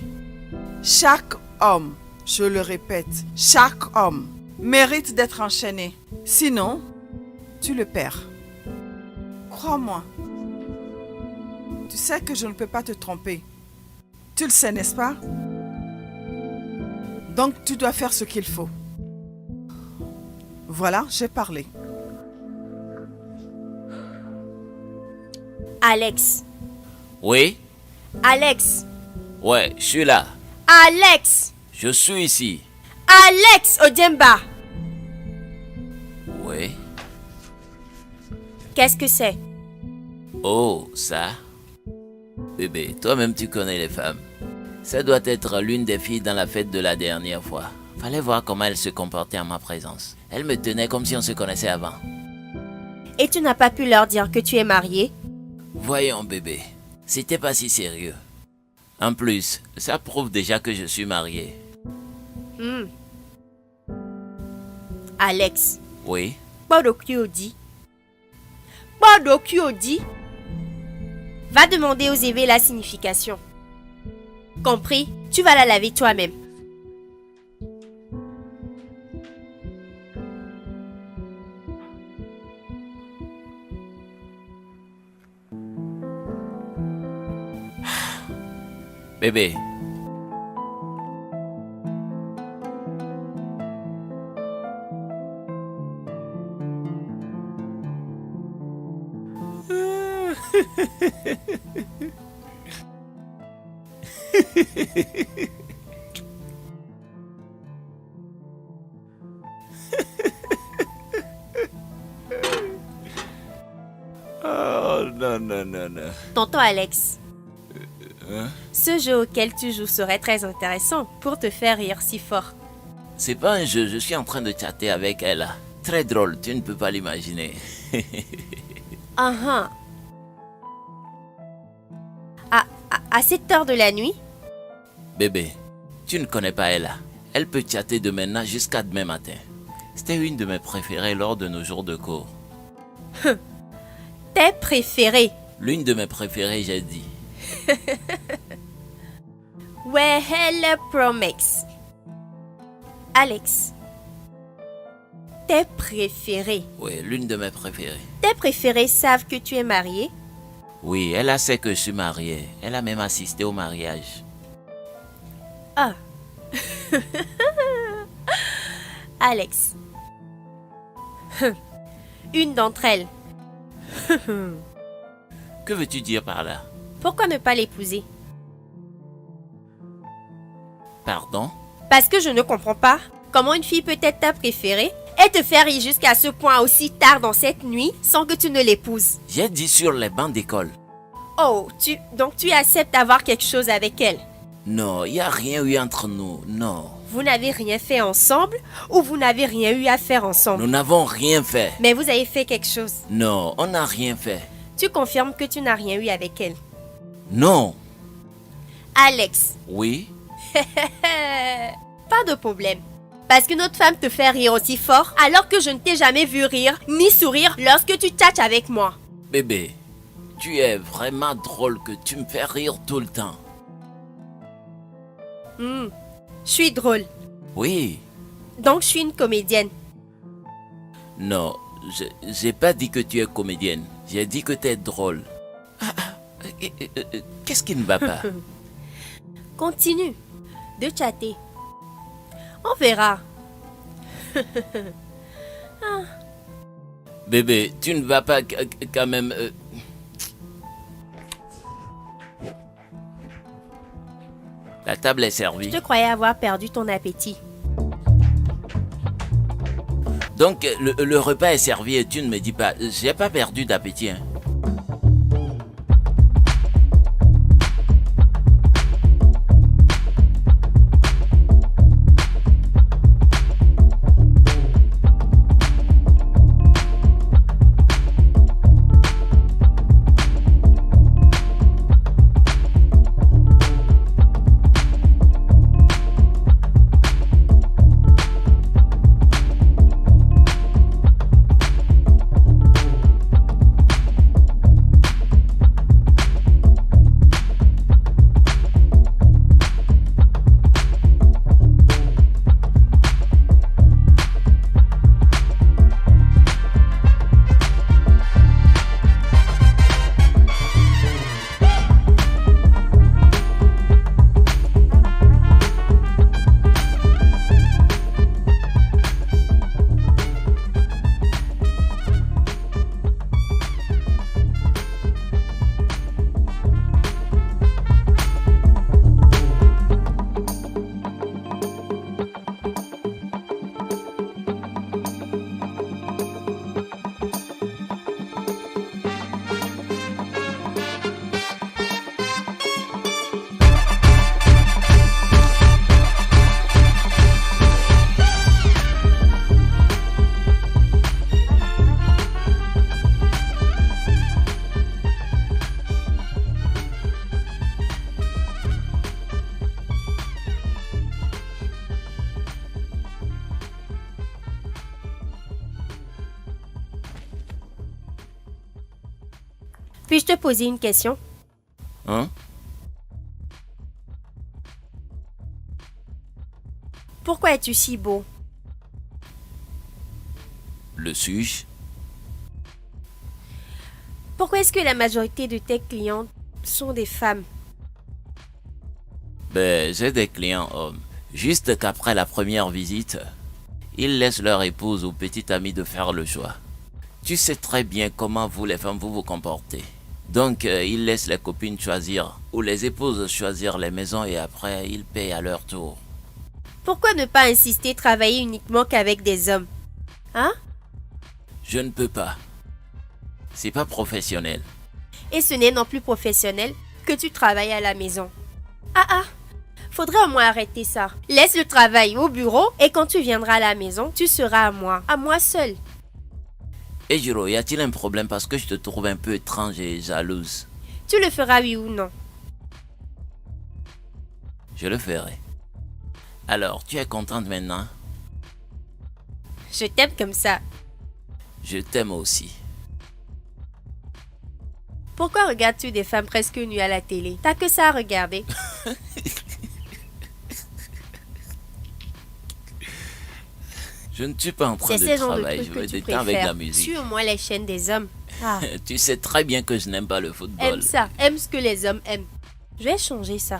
Chaque homme, je le répète, chaque homme mérite d'être enchaîné. Sinon, tu le perds. Crois-moi. Tu sais que je ne peux pas te tromper. Tu le sais, n'est-ce pas? Donc tu dois faire ce qu'il faut. Voilà, j'ai parlé. Alex. Oui? Alex. Ouais, je suis là. Alex. Je suis ici. Alex Odiemba. Oui? Qu'est-ce que c'est? Oh, ça? Bébé, toi-même tu connais les femmes. Ça doit être l'une des filles dans la fête de la dernière fois. Fallait voir comment elle se comportait en ma présence. Elle me tenait comme si on se connaissait avant. Et tu n'as pas pu leur dire que tu es marié? Voyons bébé, c'était pas si sérieux. En plus, ça prouve déjà que je suis marié. Alex. Oui? Bodokyodi. Va demander aux évêques la signification. Compris? Tu vas la laver toi-même. Bébé. Oh non, non, non, non. Tonton Alex. Ce jeu auquel tu joues serait très intéressant pour te faire rire si fort. C'est pas un jeu, je suis en train de chatter avec elle. Très drôle, tu ne peux pas l'imaginer. À cette heure de la nuit? Bébé, tu ne connais pas Ella. Elle peut chatter de maintenant jusqu'à demain matin. C'était une de mes préférées lors de nos jours de cours. Tes préférés? L'une de mes préférées, j'ai dit. Wehele Promex. Alex. Tes préférés? Oui, l'une de mes préférées. Tes préférés savent que tu es marié? Oui, elle sait que je suis marié. Elle a même assisté au mariage. Ah. Alex. Une d'entre elles. Que veux-tu dire par là? Pourquoi ne pas l'épouser? Pardon? Parce que je ne comprends pas comment une fille peut être ta préférée et te faire rire jusqu'à ce point aussi tard dans cette nuit sans que tu ne l'épouses. J'ai dit sur les bancs d'école. Oh, donc tu acceptes d'avoir quelque chose avec elle. Non, il n'y a rien eu entre nous, non. Vous n'avez rien fait ensemble ou vous n'avez rien eu à faire ensemble? Nous n'avons rien fait. Mais vous avez fait quelque chose. Non, on n'a rien fait. Tu confirmes que tu n'as rien eu avec elle? Non. Alex, Oui? pas de problème. Parce que notre femme te fait rire aussi fort alors que je ne t'ai jamais vu rire ni sourire lorsque tu tchatches avec moi. Bébé, tu es vraiment drôle que tu me fais rire tout le temps. Je suis drôle. Oui. Donc je suis une comédienne. Non, j'ai pas dit que tu es comédienne. J'ai dit que tu es drôle. Qu'est-ce qui ne va pas? Continue de chatter. On verra. Bébé, tu ne vas pas quand même... La table est servie. Je croyais avoir perdu ton appétit. Donc, le repas est servi et tu ne me dis pas... J'ai pas perdu d'appétit, hein. Puis-je te poser une question? Hein? Pourquoi es-tu si beau? Le suis-je? Pourquoi est-ce que la majorité de tes clientes sont des femmes? Ben, j'ai des clients hommes. Juste qu'après la première visite, ils laissent leur épouse ou petite amie de faire le choix. Tu sais très bien comment vous les femmes vous comportez. Donc, ils laissent les copines choisir ou les épouses choisir les maisons et après, ils payent à leur tour. Pourquoi ne pas insister travailler uniquement qu'avec des hommes? Hein? Je ne peux pas. C'est pas professionnel. Et ce n'est non plus professionnel que tu travailles à la maison. Ah, faudrait au moins arrêter ça. Laisse le travail au bureau et quand tu viendras à la maison, tu seras à moi seul. Et Jiro, y a-t-il un problème parce que je te trouve un peu étrange et jalouse? Tu le feras oui ou non? Je le ferai. Alors, tu es contente maintenant? Je t'aime comme ça. Je t'aime aussi. Pourquoi regardes-tu des femmes presque nues à la télé? T'as que ça à regarder. Je ne suis pas en train C'est de ce genre de travailler, trucs je que veux tu du temps avec la préfères. musique. Suis-moi les chaînes des hommes. Ah, Tu sais très bien que je n'aime pas le football. aime ça. Aime ce que les hommes aiment. Je vais changer ça.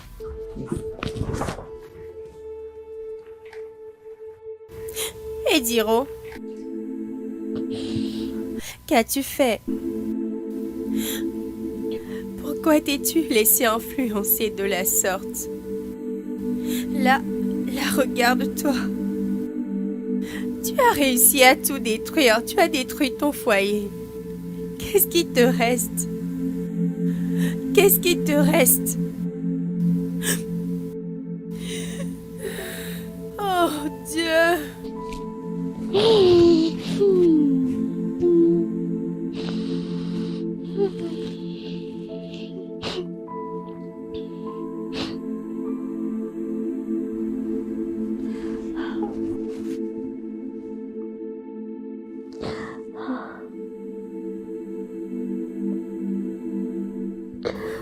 Et Diro, qu'as-tu fait? Pourquoi t'es-tu laissé influencer de la sorte? Là, regarde-toi. Tu as réussi à tout détruire. Tu as détruit ton foyer. Qu'est-ce qui te reste? Qu'est-ce qui te reste? Oh Dieu!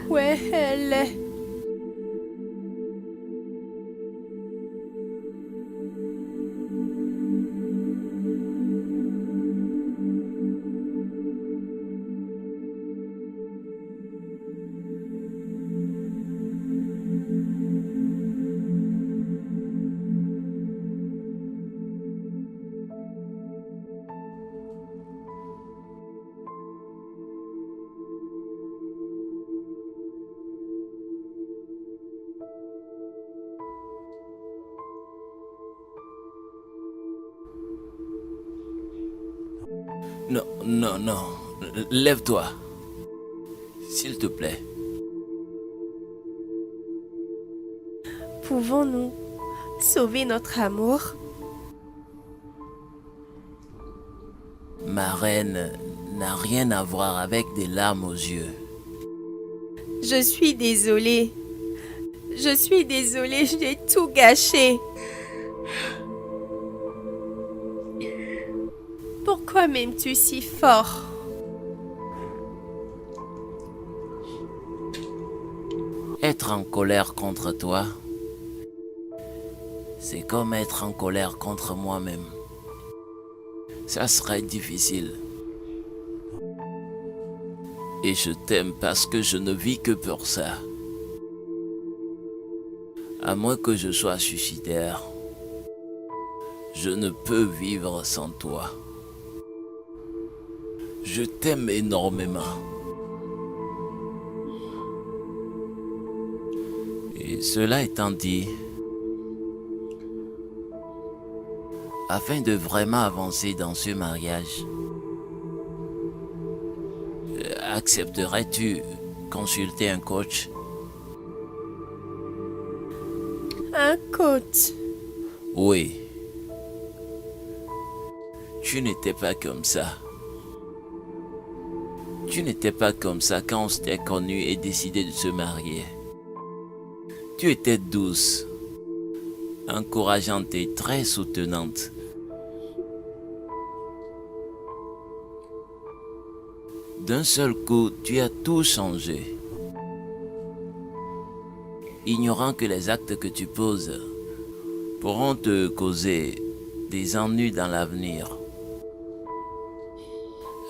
Ouais, elle est. Non, non, non. Lève-toi. S'il te plaît. Pouvons-nous sauver notre amour? Ma reine n'a rien à voir avec des larmes aux yeux. Je suis désolée. Je suis désolée, j'ai tout gâché. Pourquoi m'aimes-tu si fort? Être en colère contre toi, c'est comme être en colère contre moi-même. Ça serait difficile. Et je t'aime parce que je ne vis que pour ça. À moins que je sois suicidaire, je ne peux vivre sans toi. Je t'aime énormément. Et cela étant dit, afin de vraiment avancer dans ce mariage, accepterais-tu consulter un coach? Un coach? Oui. Tu n'étais pas comme ça. Tu n'étais pas comme ça quand on s'était connu et décidé de se marier. Tu étais douce, encourageante et très soutenante. D'un seul coup, tu as tout changé. Ignorant que les actes que tu poses pourront te causer des ennuis dans l'avenir.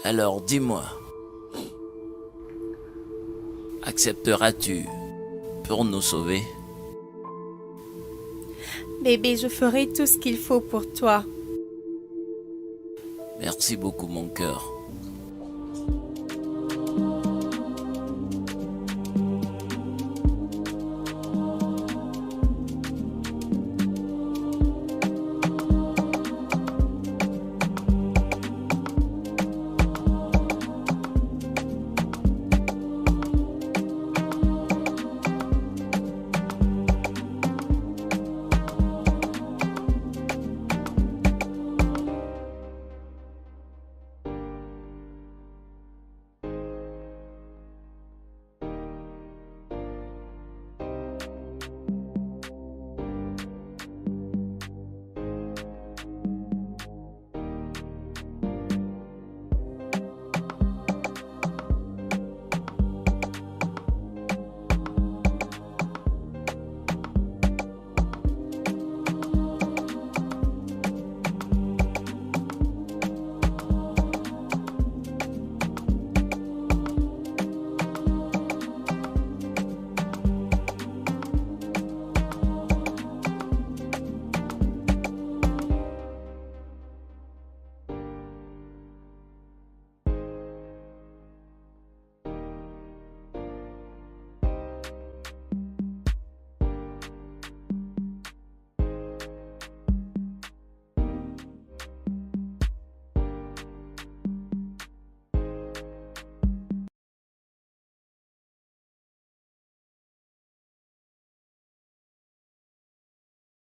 Alors dis-moi, accepteras-tu pour nous sauver? Bébé, je ferai tout ce qu'il faut pour toi. Merci beaucoup mon cœur.